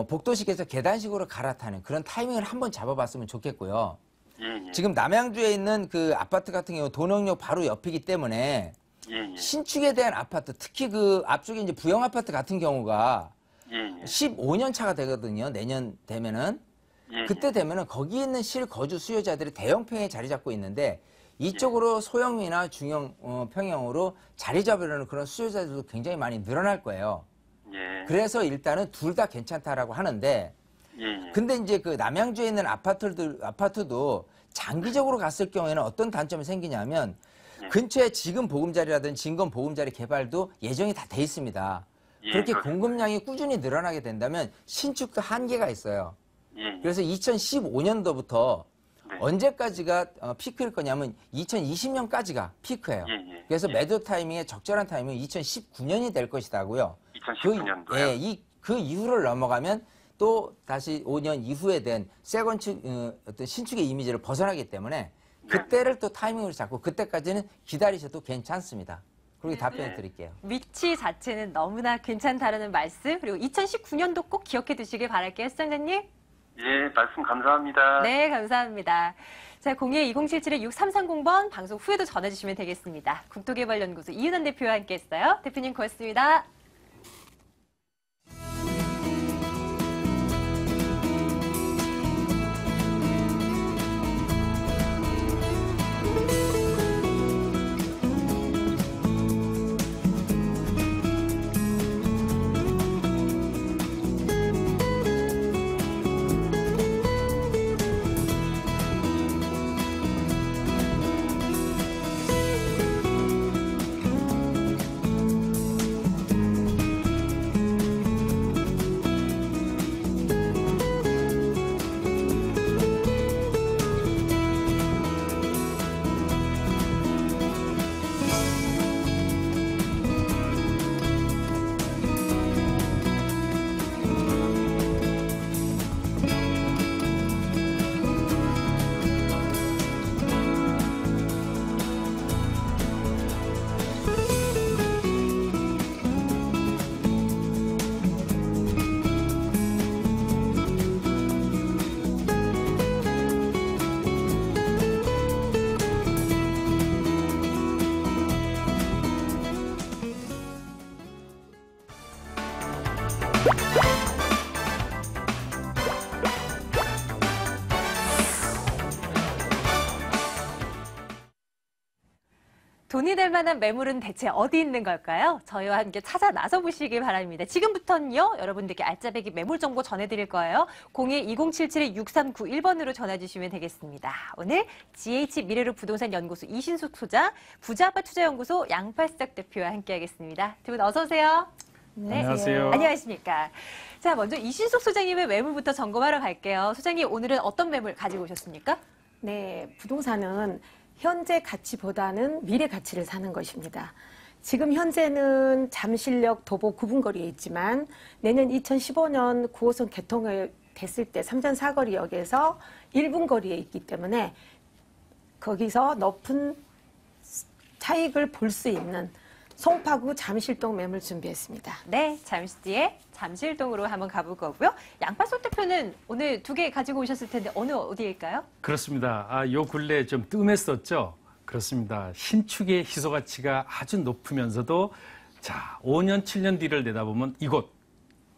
복도식에서 계단식으로 갈아타는 그런 타이밍을 한번 잡아봤으면 좋겠고요. 예, 예. 지금 남양주에 있는 그 아파트 같은 경우 도농역 바로 옆이기 때문에 예, 예. 신축에 대한 아파트, 특히 그 앞쪽에 이제 부영 아파트 같은 경우가 예, 예. 15년 차가 되거든요. 내년 되면은. 예, 그때 되면은 거기 있는 실거주 수요자들이 대형평에 자리 잡고 있는데 이쪽으로 소형이나 중형 평형으로 자리 잡으려는 그런 수요자들도 굉장히 많이 늘어날 거예요. 예. 그래서 일단은 둘 다 괜찮다라고 하는데 예, 예. 근데 이제 그 남양주에 있는 아파트도 장기적으로 갔을 경우에는 어떤 단점이 생기냐면 예. 근처에 지금 보금자리라든지 진건 보금자리 개발도 예정이 다 돼 있습니다. 예, 그렇게 그렇습니다. 공급량이 꾸준히 늘어나게 된다면 신축도 한계가 있어요. 예, 예. 그래서 2015년도부터 네. 언제까지가 피크일 거냐면 2020년까지가 피크예요. 예, 예. 그래서 예. 매도 타이밍에 적절한 타이밍은 2019년이 될 것이다고요. 2019년도요? 그 이후를 넘어가면 또 다시 5년 이후에 된 세건축 어떤 신축의 이미지를 벗어나기 때문에 그때를 또 타이밍으로 잡고 그때까지는 기다리셔도 괜찮습니다. 그렇게 답변을 드릴게요. 위치 자체는 너무나 괜찮다라는 말씀, 그리고 2019년도 꼭 기억해 두시길 바랄게요. 시청자님. 예, 말씀 감사합니다. 네, 감사합니다. 자, 02-2077-6330번 방송 후에도 전화주시면 되겠습니다. 국토개발연구소 이은환 대표와 함께했어요. 대표님 고맙습니다. 돈이 될 만한 매물은 대체 어디 있는 걸까요? 저희와 함께 찾아 나서 보시길 바랍니다. 지금부터는요, 여러분들께 알짜배기 매물 정보 전해드릴 거예요. 02-2077-6391번으로 전화 주시면 되겠습니다. 오늘 GH 미래로 부동산 연구소 이신숙 소장, 부자아파 투자연구소 양팔석 대표와 함께하겠습니다. 두 분 어서 오세요. 네. 안녕하세요. 안녕하십니까. 자, 먼저 이신숙 소장님의 매물부터 점검하러 갈게요. 소장님, 오늘은 어떤 매물 가지고 오셨습니까? 네, 부동산은 현재 가치보다는 미래 가치를 사는 것입니다. 지금 현재는 잠실역 도보 9분거리에 있지만 내년 2015년 9호선 개통이 됐을 때 삼전 사거리역에서 1분거리에 있기 때문에 거기서 높은 차익을 볼 수 있는 송파구 잠실동 매물 준비했습니다. 네, 잠시 뒤에 잠실동으로 한번 가볼 거고요. 양팔석 대표는 오늘 두 개 가지고 오셨을 텐데 어디일까요? 그렇습니다. 요 근래 좀 뜸했었죠. 그렇습니다. 신축의 희소 가치가 아주 높으면서도 자, 5년, 7년 뒤를 내다보면 이곳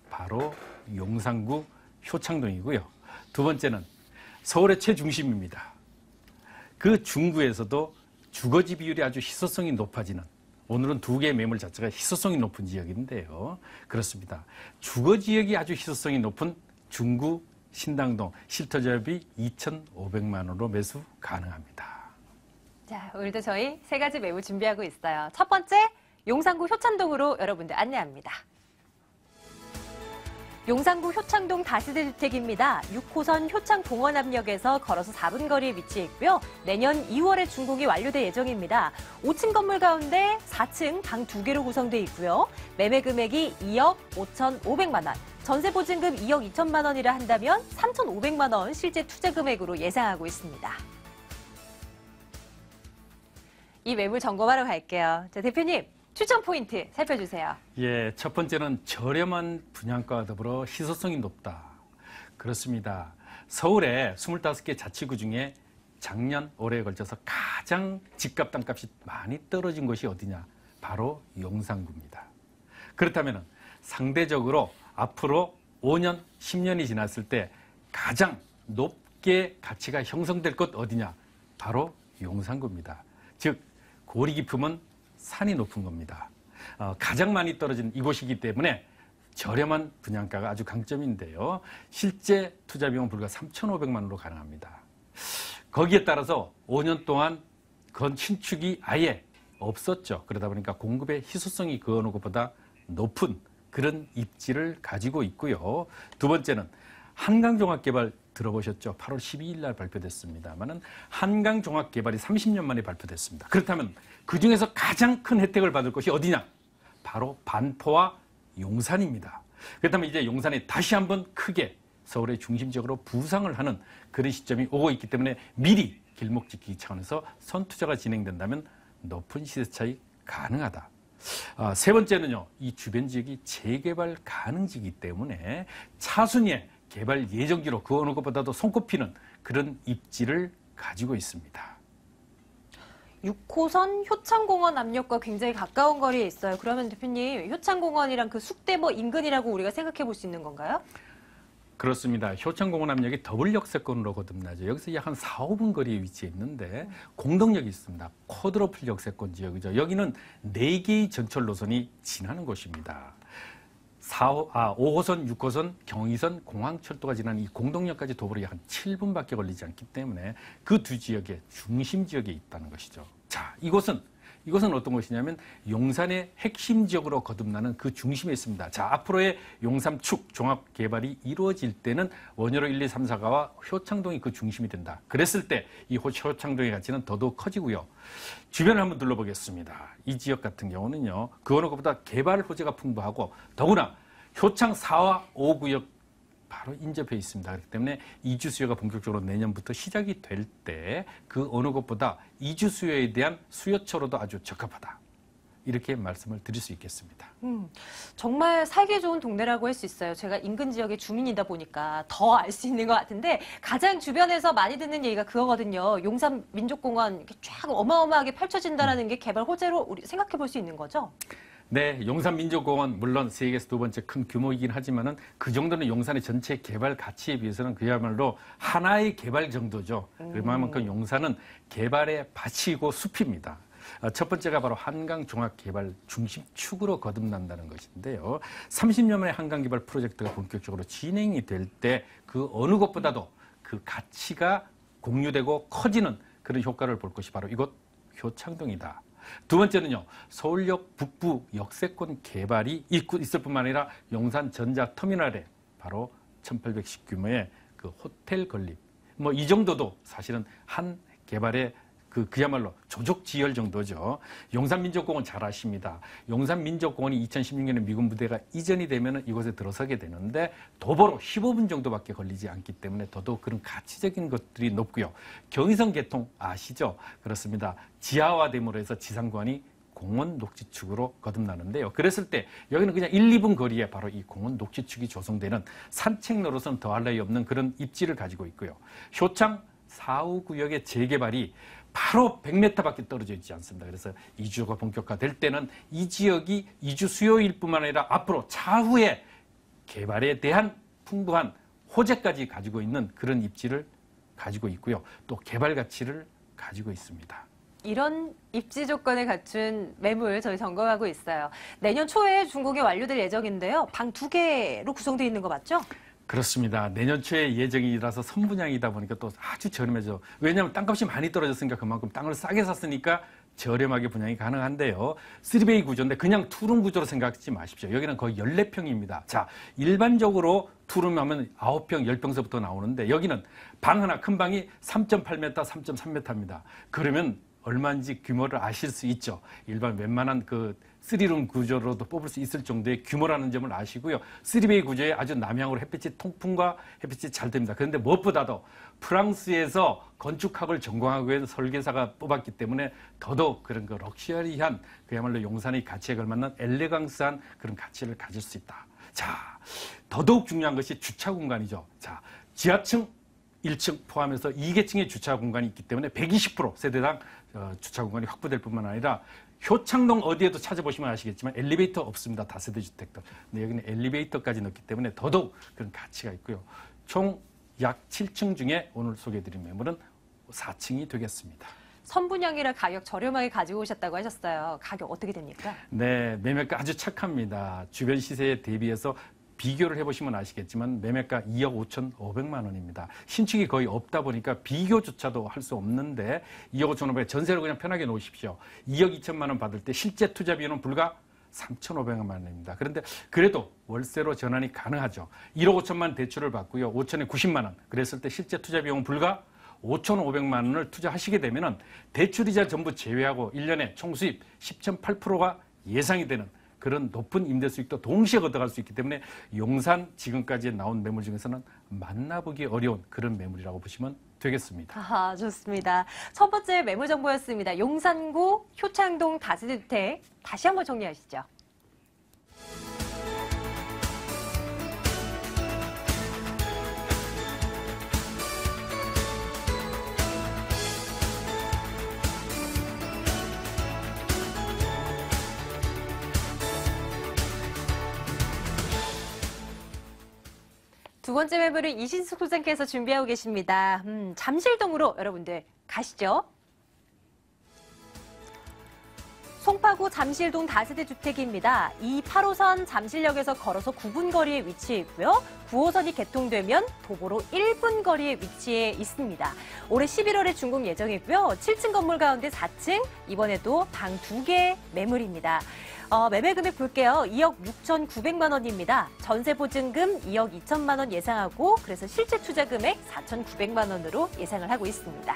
바로 용산구 효창동이고요. 두 번째는 서울의 최중심입니다. 그 중구에서도 주거지 비율이 아주 희소성이 높아지는, 오늘은 두 개의 매물 자체가 희소성이 높은 지역인데요. 그렇습니다. 주거지역이 아주 희소성이 높은 중구 신당동 실토지압이 2,500만 원으로 매수 가능합니다. 자, 오늘도 저희 세 가지 매물 준비하고 있어요. 첫 번째, 용산구 효창동으로 여러분들 안내합니다. 용산구 효창동 다세대주택입니다. 6호선 효창공원압역에서 걸어서 4분 거리에 위치해 있고요. 내년 2월에 준공이 완료될 예정입니다. 5층 건물 가운데 4층 방 2개로 구성되어 있고요. 매매 금액이 2억 5,500만 원, 전세 보증금 2억 2천만 원이라 한다면 3,500만 원 실제 투자 금액으로 예상하고 있습니다. 이 매물 점검하러 갈게요. 자, 대표님, 추천 포인트 살펴주세요. 예, 첫 번째는 저렴한 분양가와 더불어 희소성이 높다. 그렇습니다. 서울의 25개 자치구 중에 작년, 올해에 걸쳐서 가장 집값, 땅값이 많이 떨어진 곳이 어디냐? 바로 용산구입니다. 그렇다면 상대적으로 앞으로 5년, 10년이 지났을 때 가장 높게 가치가 형성될 곳 어디냐? 바로 용산구입니다. 즉, 고리 깊음은 산이 높은 겁니다. 가장 많이 떨어진 이곳이기 때문에 저렴한 분양가가 아주 강점인데요. 실제 투자 비용은 불과 3,500만 원으로 가능합니다. 거기에 따라서 5년 동안 신축이 아예 없었죠. 그러다 보니까 공급의 희소성이 그 어느 것보다 높은 그런 입지를 가지고 있고요. 두 번째는 한강종합개발 들어보셨죠? 8월 12일 날 발표됐습니다만은 한강종합개발이 30년 만에 발표됐습니다. 그렇다면 그중에서 가장 큰 혜택을 받을 곳이 어디냐? 바로 반포와 용산입니다. 그렇다면 이제 용산에 다시 한번 크게 서울의 중심적으로 부상을 하는 그런 시점이 오고 있기 때문에 미리 길목 지키기 차원에서 선투자가 진행된다면 높은 시세 차익 가능하다. 세 번째는요, 이 주변 지역이 재개발 가능지이기 때문에 차순위의 개발 예정지로 그 어느 것보다도 손꼽히는 그런 입지를 가지고 있습니다. 6호선 효창공원 압력과 굉장히 가까운 거리에 있어요. 그러면 대표님, 효창공원이랑 그 숙대모 인근이라고 우리가 생각해 볼 수 있는 건가요? 그렇습니다. 효창공원 압력이 더블 역세권으로 거듭나죠. 여기서 약 한 4, 5분 거리에 위치해 있는데 공동역이 있습니다. 쿼드러플 역세권 지역이죠. 여기는 4개의 전철 노선이 지나는 곳입니다. 5호선, 6호선, 경의선, 공항철도가 지나는 이 공동역까지 도보로 약 한 7분밖에 걸리지 않기 때문에 그 두 지역의 중심 지역에 있다는 것이죠. 자, 이곳은 어떤 곳이냐면 용산의 핵심 지역으로 거듭나는 그 중심에 있습니다. 자, 앞으로의 용산축 종합 개발이 이루어질 때는 원효로 1, 2, 3, 4가와 효창동이 그 중심이 된다. 그랬을 때 이 효창동의 가치는 더더욱 커지고요. 주변을 한번 둘러보겠습니다. 이 지역 같은 경우는요, 그 어느 것보다 개발 호재가 풍부하고 더구나 효창 4와 5구역 바로 인접해 있습니다. 그렇기 때문에 이주 수요가 본격적으로 내년부터 시작이 될 때 그 어느 것보다 이주 수요에 대한 수요처로도 아주 적합하다. 이렇게 말씀을 드릴 수 있겠습니다. 정말 살기 좋은 동네라고 할 수 있어요. 제가 인근 지역의 주민이다 보니까 더 알 수 있는 것 같은데 가장 주변에서 많이 듣는 얘기가 그거거든요. 용산 민족공원 이렇게 쫙 어마어마하게 펼쳐진다는 게 개발 호재로 우리 생각해 볼 수 있는 거죠? 네, 용산민족공원 물론 세계에서 두 번째 큰 규모이긴 하지만은 그 정도는 용산의 전체 개발 가치에 비해서는 그야말로 하나의 개발 정도죠. 그만큼 용산은 개발의 밭이고 숲입니다. 첫 번째가 바로 한강종합개발 중심축으로 거듭난다는 것인데요. 30년 만에 한강개발 프로젝트가 본격적으로 진행이 될 때 그 어느 것보다도 그 가치가 공유되고 커지는 그런 효과를 볼 것이 바로 이곳 효창동이다. 두 번째는요, 서울역 북부 역세권 개발이 있을 뿐만 아니라 용산 전자터미널에 바로 1800식 규모의 그 호텔 건립. 뭐 이 정도도 사실은 한 개발의 그야말로 조족지열 정도죠. 용산민족공원 잘 아십니다. 용산민족공원이 2016년에 미군 부대가 이전이 되면 이곳에 들어서게 되는데 도보로 15분 정도밖에 걸리지 않기 때문에 더더욱 그런 가치적인 것들이 높고요. 경의선 개통 아시죠? 그렇습니다. 지하화됨으로 해서 지상관이 공원 녹지축으로 거듭나는데요. 그랬을 때 여기는 그냥 1, 2분 거리에 바로 이 공원 녹지축이 조성되는 산책 노릇은 더할 나위 없는 그런 입지를 가지고 있고요. 효창 4, 5구역의 재개발이 바로 100m밖에 떨어져 있지 않습니다. 그래서 이주가 본격화될 때는 이 지역이 이주 수요일 뿐만 아니라 앞으로 차후에 개발에 대한 풍부한 호재까지 가지고 있는 그런 입지를 가지고 있고요. 또 개발 가치를 가지고 있습니다. 이런 입지 조건을 갖춘 매물 저희 점검하고 있어요. 내년 초에 준공이 완료될 예정인데요. 방 2개로 구성되어 있는 거 맞죠? 그렇습니다. 내년 초에 예정이라서 선분양이다 보니까 또 아주 저렴해져. 왜냐하면 땅값이 많이 떨어졌으니까 그만큼 땅을 싸게 샀으니까 저렴하게 분양이 가능한데요. 3베이 구조인데 그냥 투룸 구조로 생각하지 마십시오. 여기는 거의 14평입니다. 자, 일반적으로 투룸 하면 9평, 10평서부터 나오는데 여기는 방 하나 큰 방이 3.8m, 3.3m입니다. 그러면 얼마인지 규모를 아실 수 있죠. 일반 웬만한 그 3룸 구조로도 뽑을 수 있을 정도의 규모라는 점을 아시고요. 3베이 구조에 아주 남향으로 햇빛이 통풍과 햇빛이 잘 됩니다. 그런데 무엇보다도 프랑스에서 건축학을 전공하고 있는 설계사가 뽑았기 때문에 더더욱 그런 그 럭셔리한 그야말로 용산의 가치에 걸맞는 엘레강스한 그런 가치를 가질 수 있다. 자, 더더욱 중요한 것이 주차 공간이죠. 자, 지하층 1층 포함해서 2계층의 주차 공간이 있기 때문에 120% 세대당 주차 공간이 확보될 뿐만 아니라 효창동 어디에도 찾아보시면 아시겠지만 엘리베이터 없습니다. 다세대 주택들. 근데 여기는 엘리베이터까지 넣기 때문에 더더욱 그런 가치가 있고요. 총 약 7층 중에 오늘 소개해드린 매물은 4층이 되겠습니다. 선분양이라 가격 저렴하게 가지고 오셨다고 하셨어요. 가격 어떻게 됩니까? 네, 매매가 아주 착합니다. 주변 시세에 대비해서 비교를 해보시면 아시겠지만 매매가 2억 5,500만 원입니다. 신축이 거의 없다 보니까 비교조차도 할 수 없는데 2억 5,500원 전세를 그냥 편하게 놓으십시오. 2억 2천만 원 받을 때 실제 투자 비용은 불과 3,500만 원입니다. 그런데 그래도 월세로 전환이 가능하죠. 1억 5천만 대출을 받고요. 5천에 90만 원. 그랬을 때 실제 투자 비용은 불과 5,500만 원을 투자하시게 되면은 대출이자 전부 제외하고 1년에 총 수입 10.8%가 예상이 되는 그런 높은 임대 수익도 동시에 얻어갈 수 있기 때문에 용산 지금까지 나온 매물 중에서는 만나보기 어려운 그런 매물이라고 보시면 되겠습니다. 아, 좋습니다. 첫 번째 매물 정보였습니다. 용산구 효창동 다세대주택 다시 한번 정리하시죠. 두 번째 매물은 이신숙 소장께서 준비하고 계십니다. 잠실동으로 여러분들 가시죠. 송파구 잠실동 다세대 주택입니다. 이 8호선 잠실역에서 걸어서 9분 거리에 위치해 있고요. 9호선이 개통되면 도보로 1분 거리에 위치해 있습니다. 올해 11월에 준공 예정이고요. 7층 건물 가운데 4층, 이번에도 방 2개 매물입니다. 매매 금액 볼게요. 2억 6,900만 원입니다. 전세 보증금 2억 2천만 원 예상하고 그래서 실제 투자 금액 4,900만 원으로 예상을 하고 있습니다.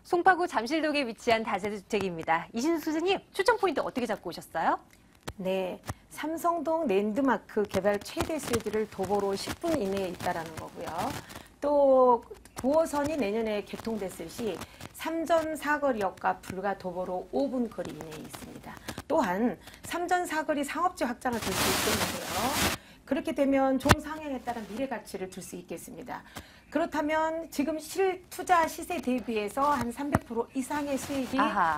송파구 잠실동에 위치한 다세대 주택입니다. 이신숙 선생님, 추천 포인트 어떻게 잡고 오셨어요? 네, 삼성동 랜드마크 개발 최대 수요지를 도보로 10분 이내에 있다라는 거고요. 또 9호선이 내년에 개통됐을 시 삼전 사거리역과 불과 도보로 5분 거리 이내에 있습니다. 또한 삼전 사거리 상업지 확장을 줄 수 있겠는데요. 그렇게 되면 종상향에 따른 미래 가치를 줄 수 있겠습니다. 그렇다면 지금 실투자 시세 대비해서 한 300% 이상의 수익이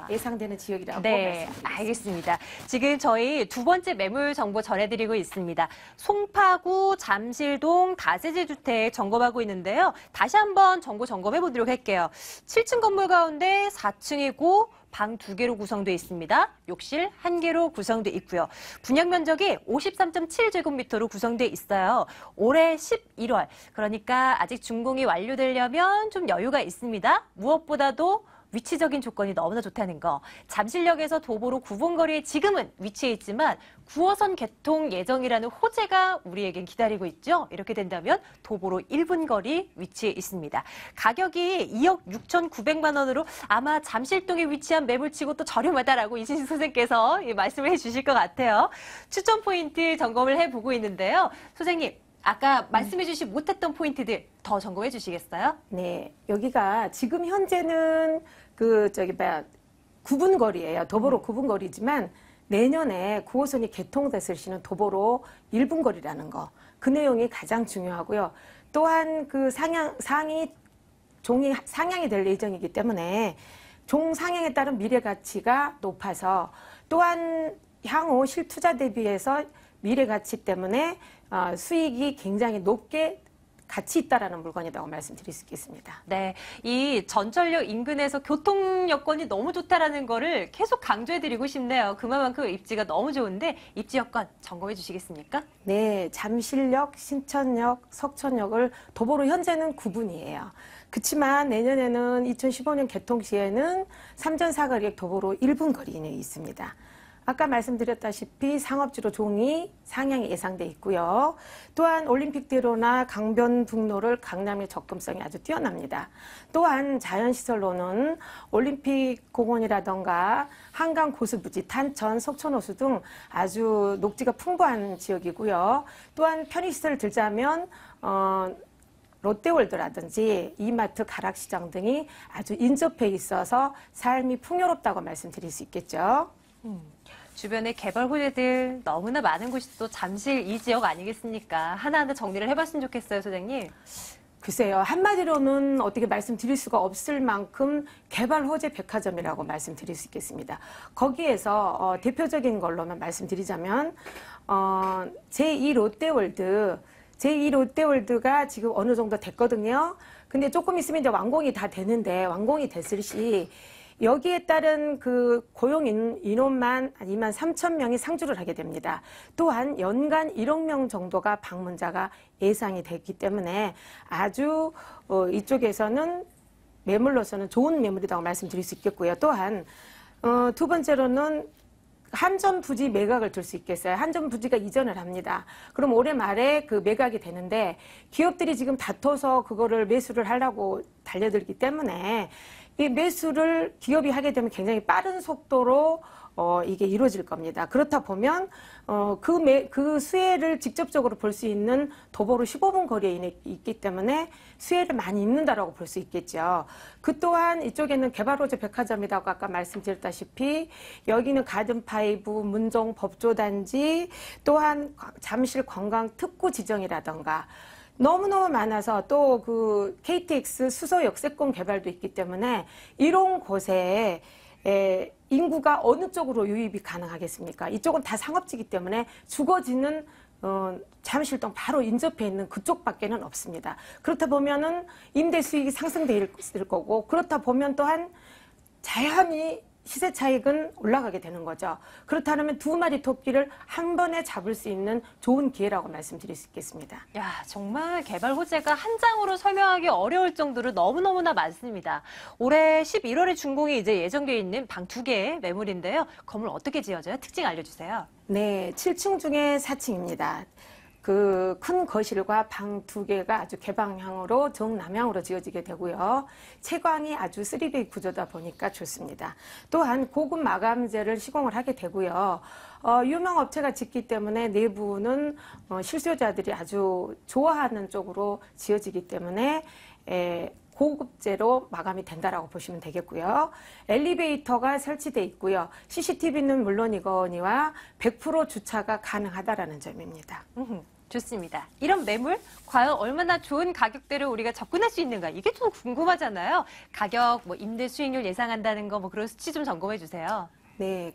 예상되는 지역이라고 말씀드리겠습니다. 알겠습니다. 지금 저희 두 번째 매물 정보 전해드리고 있습니다. 송파구 잠실동 다세대 주택 점검하고 있는데요. 다시 한번 정보 점검해 보도록 할게요. 7층 건물 가운데 4층이고 방 2개로 구성되어 있습니다. 욕실 1개로 구성되어 있고요. 분양 면적이 53.7제곱미터로 구성되어 있어요. 올해 11월, 그러니까 아직 준공이 완료되려면 좀 여유가 있습니다. 무엇보다도 위치적인 조건이 너무나 좋다는 거. 잠실역에서 도보로 9분 거리에 지금은 위치해 있지만 9호선 개통 예정이라는 호재가 우리에겐 기다리고 있죠. 이렇게 된다면 도보로 1분 거리 위치해 있습니다. 가격이 2억 6,900만 원으로 아마 잠실동에 위치한 매물치고 또 저렴하다라고 이신숙 선생님께서 말씀을 해주실 것 같아요. 추천 포인트 점검을 해보고 있는데요. 소장님, 아까 말씀해 주시 못했던 포인트들 더 점검해 주시겠어요? 네, 여기가 지금 현재는 9분 거리예요. 도보로 9분 거리지만 내년에 9호선이 개통됐을 시는 도보로 1분 거리라는 거. 그 내용이 가장 중요하고요. 또한 그 상위 종이 상향이 될 예정이기 때문에 종 상향에 따른 미래 가치가 높아서 또한 향후 실투자 대비해서 미래 가치 때문에 수익이 굉장히 높게 가치 있다라는 물건이라고 말씀드릴 수 있겠습니다. 네, 이 전철역 인근에서 교통 여건이 너무 좋다라는 거를 계속 강조해드리고 싶네요. 그만큼 입지가 너무 좋은데 입지 여건 점검해 주시겠습니까? 네, 잠실역, 신천역, 석천역을 도보로 현재는 9분이에요. 그렇지만 내년에는 2015년 개통 시에는 삼전사거리역 도보로 1분 거리에 있습니다. 아까 말씀드렸다시피 상업지로 종이 상향이 예상돼 있고요. 또한 올림픽대로나 강변북로를 강남의 접근성이 아주 뛰어납니다. 또한 자연시설로는 올림픽공원이라던가 한강 고수부지, 탄천, 석촌호수 등 아주 녹지가 풍부한 지역이고요. 또한 편의시설을 들자면 롯데월드라든지 이마트, 가락시장 등이 아주 인접해 있어서 삶이 풍요롭다고 말씀드릴 수 있겠죠. 주변에 개발 호재들 너무나 많은 곳이 또 잠실 이 지역 아니겠습니까? 하나하나 정리를 해봤으면 좋겠어요, 소장님. 글쎄요. 한마디로는 어떻게 말씀드릴 수가 없을 만큼 개발 호재 백화점이라고 말씀드릴 수 있겠습니다. 거기에서 대표적인 걸로만 말씀드리자면 제2 롯데월드가 지금 어느 정도 됐거든요. 근데 조금 있으면 이제 완공이 다 되는데 완공이 됐을 시 여기에 따른 그 고용 인원만 2만 3천 명이 상주를 하게 됩니다. 또한 연간 1억 명 정도가 방문자가 예상이 됐기 때문에 아주 이쪽에서는 매물로서는 좋은 매물이라고 말씀드릴 수 있겠고요. 또한 두 번째로는 한전 부지 매각을 들 수 있겠어요. 한전 부지가 이전을 합니다. 그럼 올해 말에 그 매각이 되는데 기업들이 지금 다퉈서 그거를 매수를 하려고 달려들기 때문에 이 매수를 기업이 하게 되면 굉장히 빠른 속도로 이게 이루어질 겁니다. 그렇다 보면 그 수혜를 직접적으로 볼 수 있는 도보로 15분 거리에 있기 때문에 수혜를 많이 입는다라고 볼 수 있겠죠. 그 또한 이쪽에는 개발호재 백화점이라고 아까 말씀드렸다시피 여기는 가든파이브, 문정 법조단지, 또한 잠실 관광특구 지정이라던가 너무너무 많아서 또 그 KTX 수소 역세권 개발도 있기 때문에 이런 곳에 인구가 어느 쪽으로 유입이 가능하겠습니까? 이쪽은 다 상업지이기 때문에 주거지는 잠실동 바로 인접해 있는 그쪽밖에는 없습니다. 그렇다 보면은 임대 수익이 상승될 거고 그렇다 보면 또한 자연히 시세 차익은 올라가게 되는 거죠. 그렇다면 두 마리 토끼를 한 번에 잡을 수 있는 좋은 기회라고 말씀드릴 수 있겠습니다. 야, 정말 개발 호재가 한 장으로 설명하기 어려울 정도로 너무너무나 많습니다. 올해 11월에 준공이 이제 예정되어 있는 방 2개의 매물인데요. 건물 어떻게 지어져요? 특징 알려주세요. 네, 7층 중에 4층입니다. 그 큰 거실과 방 2개가 아주 개방형으로 정남향으로 지어지게 되고요. 채광이 아주 3베이 구조다 보니까 좋습니다. 또한 고급 마감재를 시공을 하게 되고요. 유명 업체가 짓기 때문에 내부는 실수요자들이 아주 좋아하는 쪽으로 지어지기 때문에 고급재로 마감이 된다라고 보시면 되겠고요. 엘리베이터가 설치돼 있고요. CCTV는 물론이거니와 100% 주차가 가능하다라는 점입니다. 좋습니다. 이런 매물 과연 얼마나 좋은 가격대로 우리가 접근할 수 있는가 이게 좀 궁금하잖아요. 가격, 뭐 임대 수익률 예상한다는 거 뭐 그런 수치 좀 점검해 주세요. 네.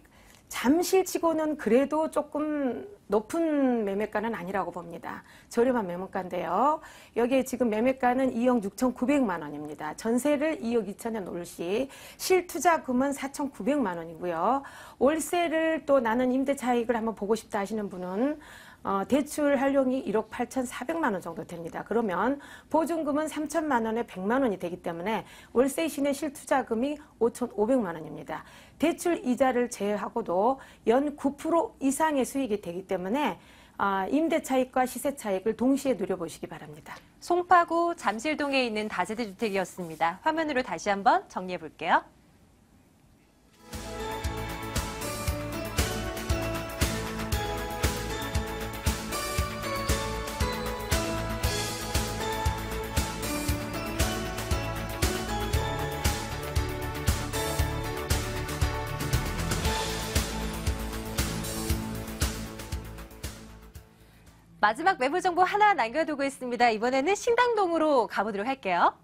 잠실치고는 그래도 조금 높은 매매가는 아니라고 봅니다. 저렴한 매매가인데요. 여기에 지금 매매가는 2억 6,900만 원입니다. 전세를 2억 2천에 놓을 시 실투자금은 4,900만 원이고요. 월세를 또 나는 임대 차익을 한번 보고 싶다 하시는 분은 대출 활용이 1억 8,400만 원 정도 됩니다. 그러면 보증금은 3천만 원에 100만 원이 되기 때문에 월세 시내 실투자금이 5,500만 원입니다. 대출 이자를 제외하고도 연 9% 이상의 수익이 되기 때문에 임대 차익과 시세 차익을 동시에 누려보시기 바랍니다. 송파구 잠실동에 있는 다세대 주택이었습니다. 화면으로 다시 한번 정리해 볼게요. 마지막 매물 정보 하나 남겨두고 있습니다. 이번에는 신당동으로 가보도록 할게요.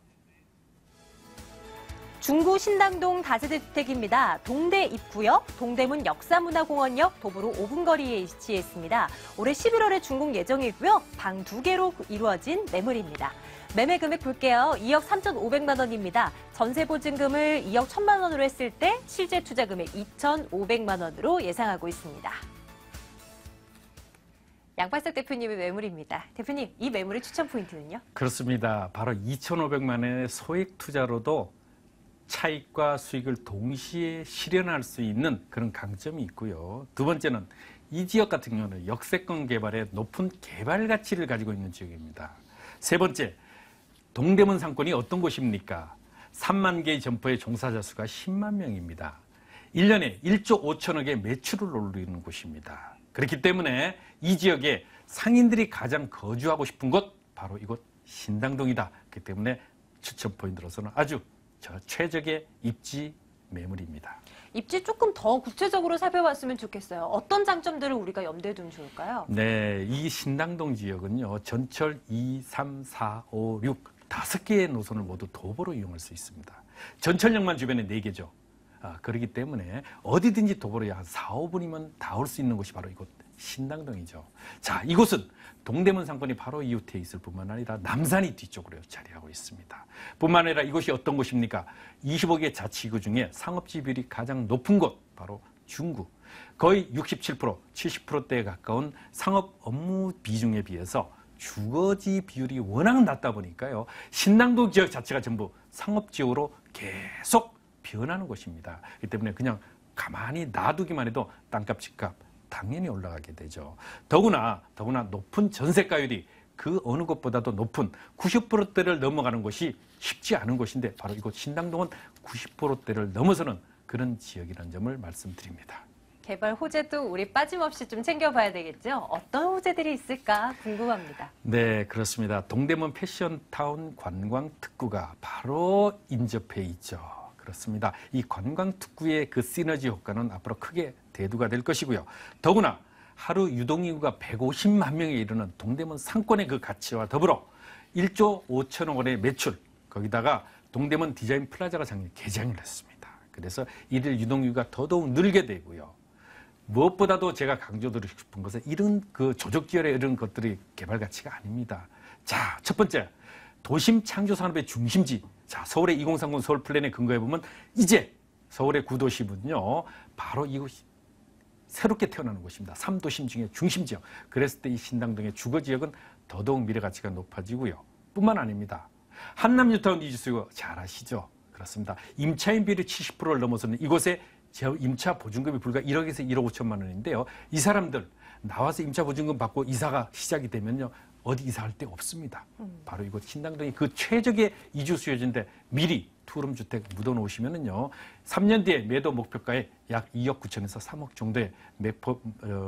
중구 신당동 다세대 주택입니다. 동대 입구역, 동대문 역사문화공원역, 도보로 5분 거리에 위치해 있습니다. 올해 11월에 준공 예정이고요. 방 2개로 이루어진 매물입니다. 매매 금액 볼게요. 2억 3,500만 원입니다. 전세 보증금을 2억 1,000만 원으로 했을 때 실제 투자 금액 2,500만 원으로 예상하고 있습니다. 양발석 대표님의 매물입니다. 대표님, 이 매물의 추천 포인트는요? 그렇습니다. 바로 2,500만 원의 소액 투자로도 차익과 수익을 동시에 실현할 수 있는 그런 강점이 있고요. 두 번째는 이 지역 같은 경우는 역세권 개발에 높은 개발 가치를 가지고 있는 지역입니다. 세 번째, 동대문 상권이 어떤 곳입니까? 3만 개의 점포의 종사자 수가 10만 명입니다. 1년에 1조 5천억의 매출을 올리는 곳입니다. 그렇기 때문에 이 지역에 상인들이 가장 거주하고 싶은 곳, 바로 이곳 신당동이다. 그렇기 때문에 추천 포인트로서는 아주 최적의 입지 매물입니다. 입지 조금 더 구체적으로 살펴봤으면 좋겠어요. 어떤 장점들을 우리가 염두에 두면 좋을까요? 네, 이 신당동 지역은요, 전철 2, 3, 4, 5, 6 5개의 노선을 모두 도보로 이용할 수 있습니다. 전철역만 주변에 4개죠. 그렇기 때문에 어디든지 도보로 한 4, 5분이면 다 올 수 있는 곳이 바로 이곳 신당동이죠. 자, 이곳은 동대문 상권이 바로 이웃에 있을 뿐만 아니라 남산이 뒤쪽으로 자리하고 있습니다. 뿐만 아니라 이곳이 어떤 곳입니까? 25개 자치구 중에 상업지 비율이 가장 높은 곳, 바로 중구. 거의 67%, 70%대에 가까운 상업 업무 비중에 비해서 주거지 비율이 워낙 낮다 보니까요. 신당동 지역 자체가 전부 상업지역으로 계속 변하는 곳입니다. 그렇기 때문에 그냥 가만히 놔두기만 해도 땅값, 집값 당연히 올라가게 되죠. 더구나 높은 전세가율이 그 어느 곳보다도 높은 90%대를 넘어가는 곳이 쉽지 않은 곳인데 바로 이곳 신당동은 90%대를 넘어서는 그런 지역이라는 점을 말씀드립니다. 개발 호재도 우리 빠짐없이 좀 챙겨봐야 되겠죠? 어떤 호재들이 있을까 궁금합니다. 네, 그렇습니다. 동대문 패션타운 관광특구가 바로 인접해 있죠. 그렇습니다. 이 관광특구의 그 시너지 효과는 앞으로 크게 대두가 될 것이고요. 더구나 하루 유동인구가 150만 명에 이르는 동대문 상권의 그 가치와 더불어 1조 5천억 원의 매출, 거기다가 동대문 디자인 플라자가 작년에 개장을 했습니다. 그래서 일일 유동인구가 더더욱 늘게 되고요. 무엇보다도 제가 강조드리고 싶은 것은 이런 그 조적지열의 이런 것들이 개발 가치가 아닙니다. 자, 첫 번째, 도심 창조 산업의 중심지. 자, 서울의 2030 서울 플랜에 근거해 보면 이제 서울의 구도심은요, 바로 이곳이 새롭게 태어나는 곳입니다. 3도심 중에 중심지역. 그랬을 때 이 신당동의 주거지역은 더더욱 미래 가치가 높아지고요. 뿐만 아닙니다. 한남 뉴타운 이주수요, 잘 아시죠? 그렇습니다. 임차인 비율이 70%를 넘어서는 이곳에 임차 보증금이 불과 1억에서 1억 5천만 원인데요. 이 사람들 나와서 임차 보증금 받고 이사가 시작이 되면요. 어디 이사할 데 없습니다. 바로 이곳 신당동이 그 최적의 이주 수요지인데 미리 투룸 주택 묻어놓으시면은요. 3년 뒤에 매도 목표가에 약 2억 9천에서 3억 정도의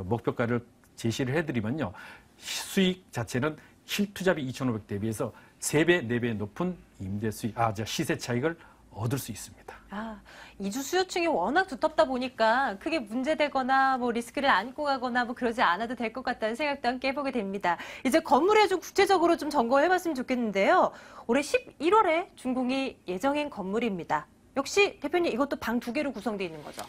목표가를 제시를 해드리면요. 수익 자체는 실투자비 2,500 대비해서 3배, 4배 높은 임대 수익, 시세 차익을 얻을 수 있습니다. 이주 수요층이 워낙 두텁다 보니까 크게 문제되거나 뭐 리스크를 안고 가거나 뭐 그러지 않아도 될 것 같다는 생각도 함께 해보게 됩니다. 이제 건물에 좀 구체적으로 좀 점검해봤으면 좋겠는데요. 올해 11월에 준공이 예정인 건물입니다. 역시 대표님 이것도 방 2개로 구성되어 있는 거죠?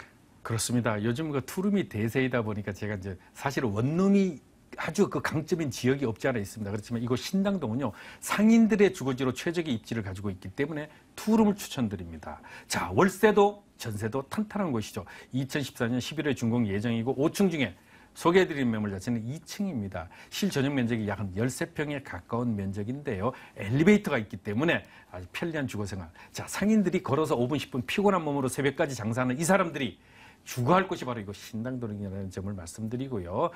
그렇습니다. 요즘 그 투룸이 대세이다 보니까 제가 이제 사실 원룸이 아주 그 강점인 지역이 없지 않아 있습니다. 그렇지만 이곳 신당동은요, 상인들의 주거지로 최적의 입지를 가지고 있기 때문에 투룸을 추천드립니다. 자, 월세도 전세도 탄탄한 곳이죠. 2014년 11월 준공 예정이고 5층 중에 소개해드린 매물 자체는 2층입니다. 실전용 면적이 약 한 13평에 가까운 면적인데요. 엘리베이터가 있기 때문에 아주 편리한 주거생활. 자, 상인들이 걸어서 5분, 10분 피곤한 몸으로 새벽까지 장사하는 이 사람들이 주거할 곳이 바로 이거 신당동이라는 점을 말씀드리고요.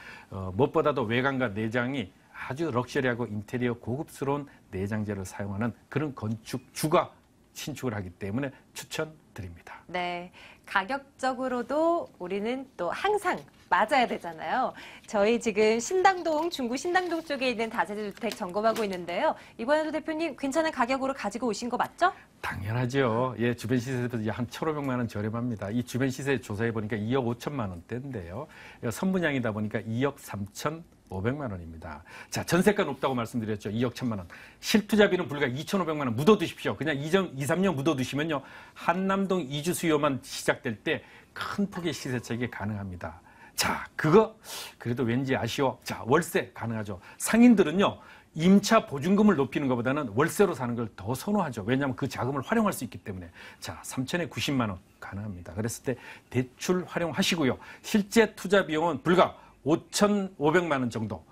무엇보다도 외관과 내장이 아주 럭셔리하고 인테리어 고급스러운 내장재를 사용하는 그런 건축 주가 신축을 하기 때문에 추천드립니다. 네, 가격적으로도 우리는 또 항상 맞아야 되잖아요. 저희 지금 신당동, 중구 신당동 쪽에 있는 다세대 주택 점검하고 있는데요. 이번에도 대표님 괜찮은 가격으로 가지고 오신 거 맞죠? 당연하죠. 예, 주변 시세보다 한 1,500만 원 저렴합니다. 이 주변 시세 조사해 보니까 2억 5천만 원대인데요. 선분양이다 보니까 2억 500만 원입니다. 자, 전세가 높다고 말씀드렸죠. 2억 1천만 원. 실투자비는 불과 2,500만 원 묻어두십시오. 그냥 2, 3년 묻어두시면요. 한남동 이주 수요만 시작될 때 큰 폭의 시세 차익이 가능합니다. 자, 그거 그래도 왠지 아쉬워. 자, 월세 가능하죠. 상인들은요. 임차 보증금을 높이는 것보다는 월세로 사는 걸 더 선호하죠. 왜냐하면 그 자금을 활용할 수 있기 때문에. 자, 3천에 90만 원 가능합니다. 그랬을 때 대출 활용하시고요. 실제 투자 비용은 불과 5,500만 원 정도.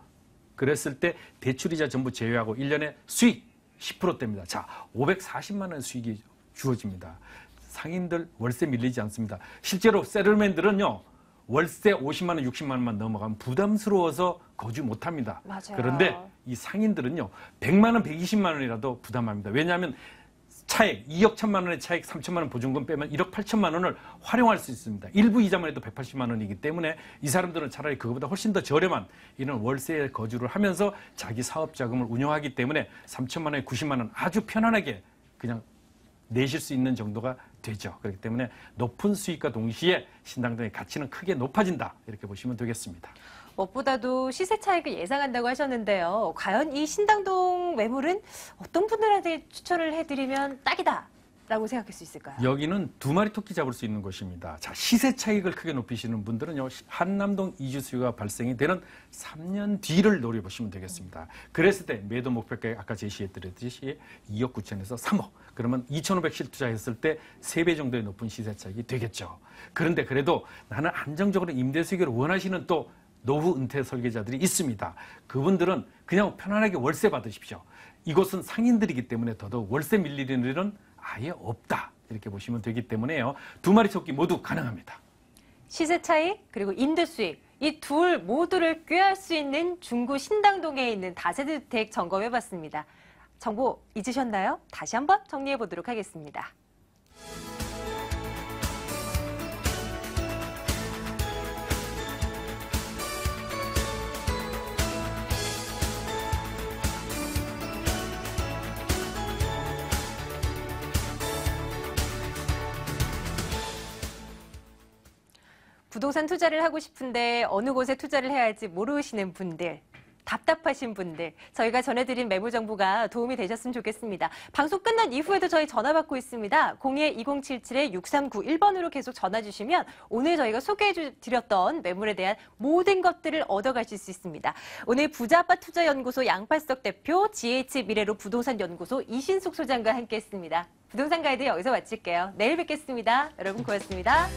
그랬을 때 대출이자 전부 제외하고 1년에 수익 10%대입니다. 자, 540만 원 수익이 주어집니다. 상인들 월세 밀리지 않습니다. 실제로 세틀맨들은요. 월세 50만 원, 60만 원만 넘어가면 부담스러워서 거주 못합니다. 맞아요. 그런데 이 상인들은요. 100만 원, 120만 원이라도 부담합니다. 왜냐하면 차액, 2억 1천만 원의 차액 3천만 원 보증금 빼면 1억 8천만 원을 활용할 수 있습니다. 일부 이자만 해도 180만 원이기 때문에 이 사람들은 차라리 그거보다 훨씬 더 저렴한 이런 월세에 거주를 하면서 자기 사업 자금을 운영하기 때문에 3천만 원에 90만 원 아주 편안하게 그냥 내실 수 있는 정도가 되죠. 그렇기 때문에 높은 수익과 동시에 신당동의 가치는 크게 높아진다. 이렇게 보시면 되겠습니다. 무엇보다도 시세 차익을 예상한다고 하셨는데요. 과연 이 신당동 매물은 어떤 분들한테 추천을 해드리면 딱이다 라고 생각할 수 있을까요? 여기는 두 마리 토끼 잡을 수 있는 곳입니다. 자, 시세 차익을 크게 높이시는 분들은요. 한남동 이주 수요가 발생이 되는 3년 뒤를 노려보시면 되겠습니다. 그랬을 때 매도 목표가액 아까 제시해드렸듯이 2억 9천에서 3억. 그러면 2,500 실투자했을 때 3배 정도의 높은 시세 차익이 되겠죠. 그런데 그래도 나는 안정적으로 임대 수익을 원하시는 또 노후 은퇴 설계자들이 있습니다. 그분들은 그냥 편안하게 월세 받으십시오. 이곳은 상인들이기 때문에 더더욱 월세 밀리는 일은 아예 없다. 이렇게 보시면 되기 때문에요. 두 마리 토끼 모두 가능합니다. 시세 차익 그리고 임대 수익 이 둘 모두를 꾀할 수 있는 중구 신당동에 있는 다세대 주택 점검해봤습니다. 정보 잊으셨나요? 다시 한번 정리해보도록 하겠습니다. 부동산 투자를 하고 싶은데 어느 곳에 투자를 해야 할지 모르시는 분들, 답답하신 분들, 저희가 전해드린 매물 정보가 도움이 되셨으면 좋겠습니다. 방송 끝난 이후에도 저희 전화 받고 있습니다. 02-2077-6391번으로 계속 전화 주시면 오늘 저희가 소개해드렸던 매물에 대한 모든 것들을 얻어가실 수 있습니다. 오늘 부자아빠 투자연구소 양팔석 대표, GH미래로 부동산 연구소 이신숙 소장과 함께했습니다. 부동산 가이드 여기서 마칠게요. 내일 뵙겠습니다. 여러분 고맙습니다.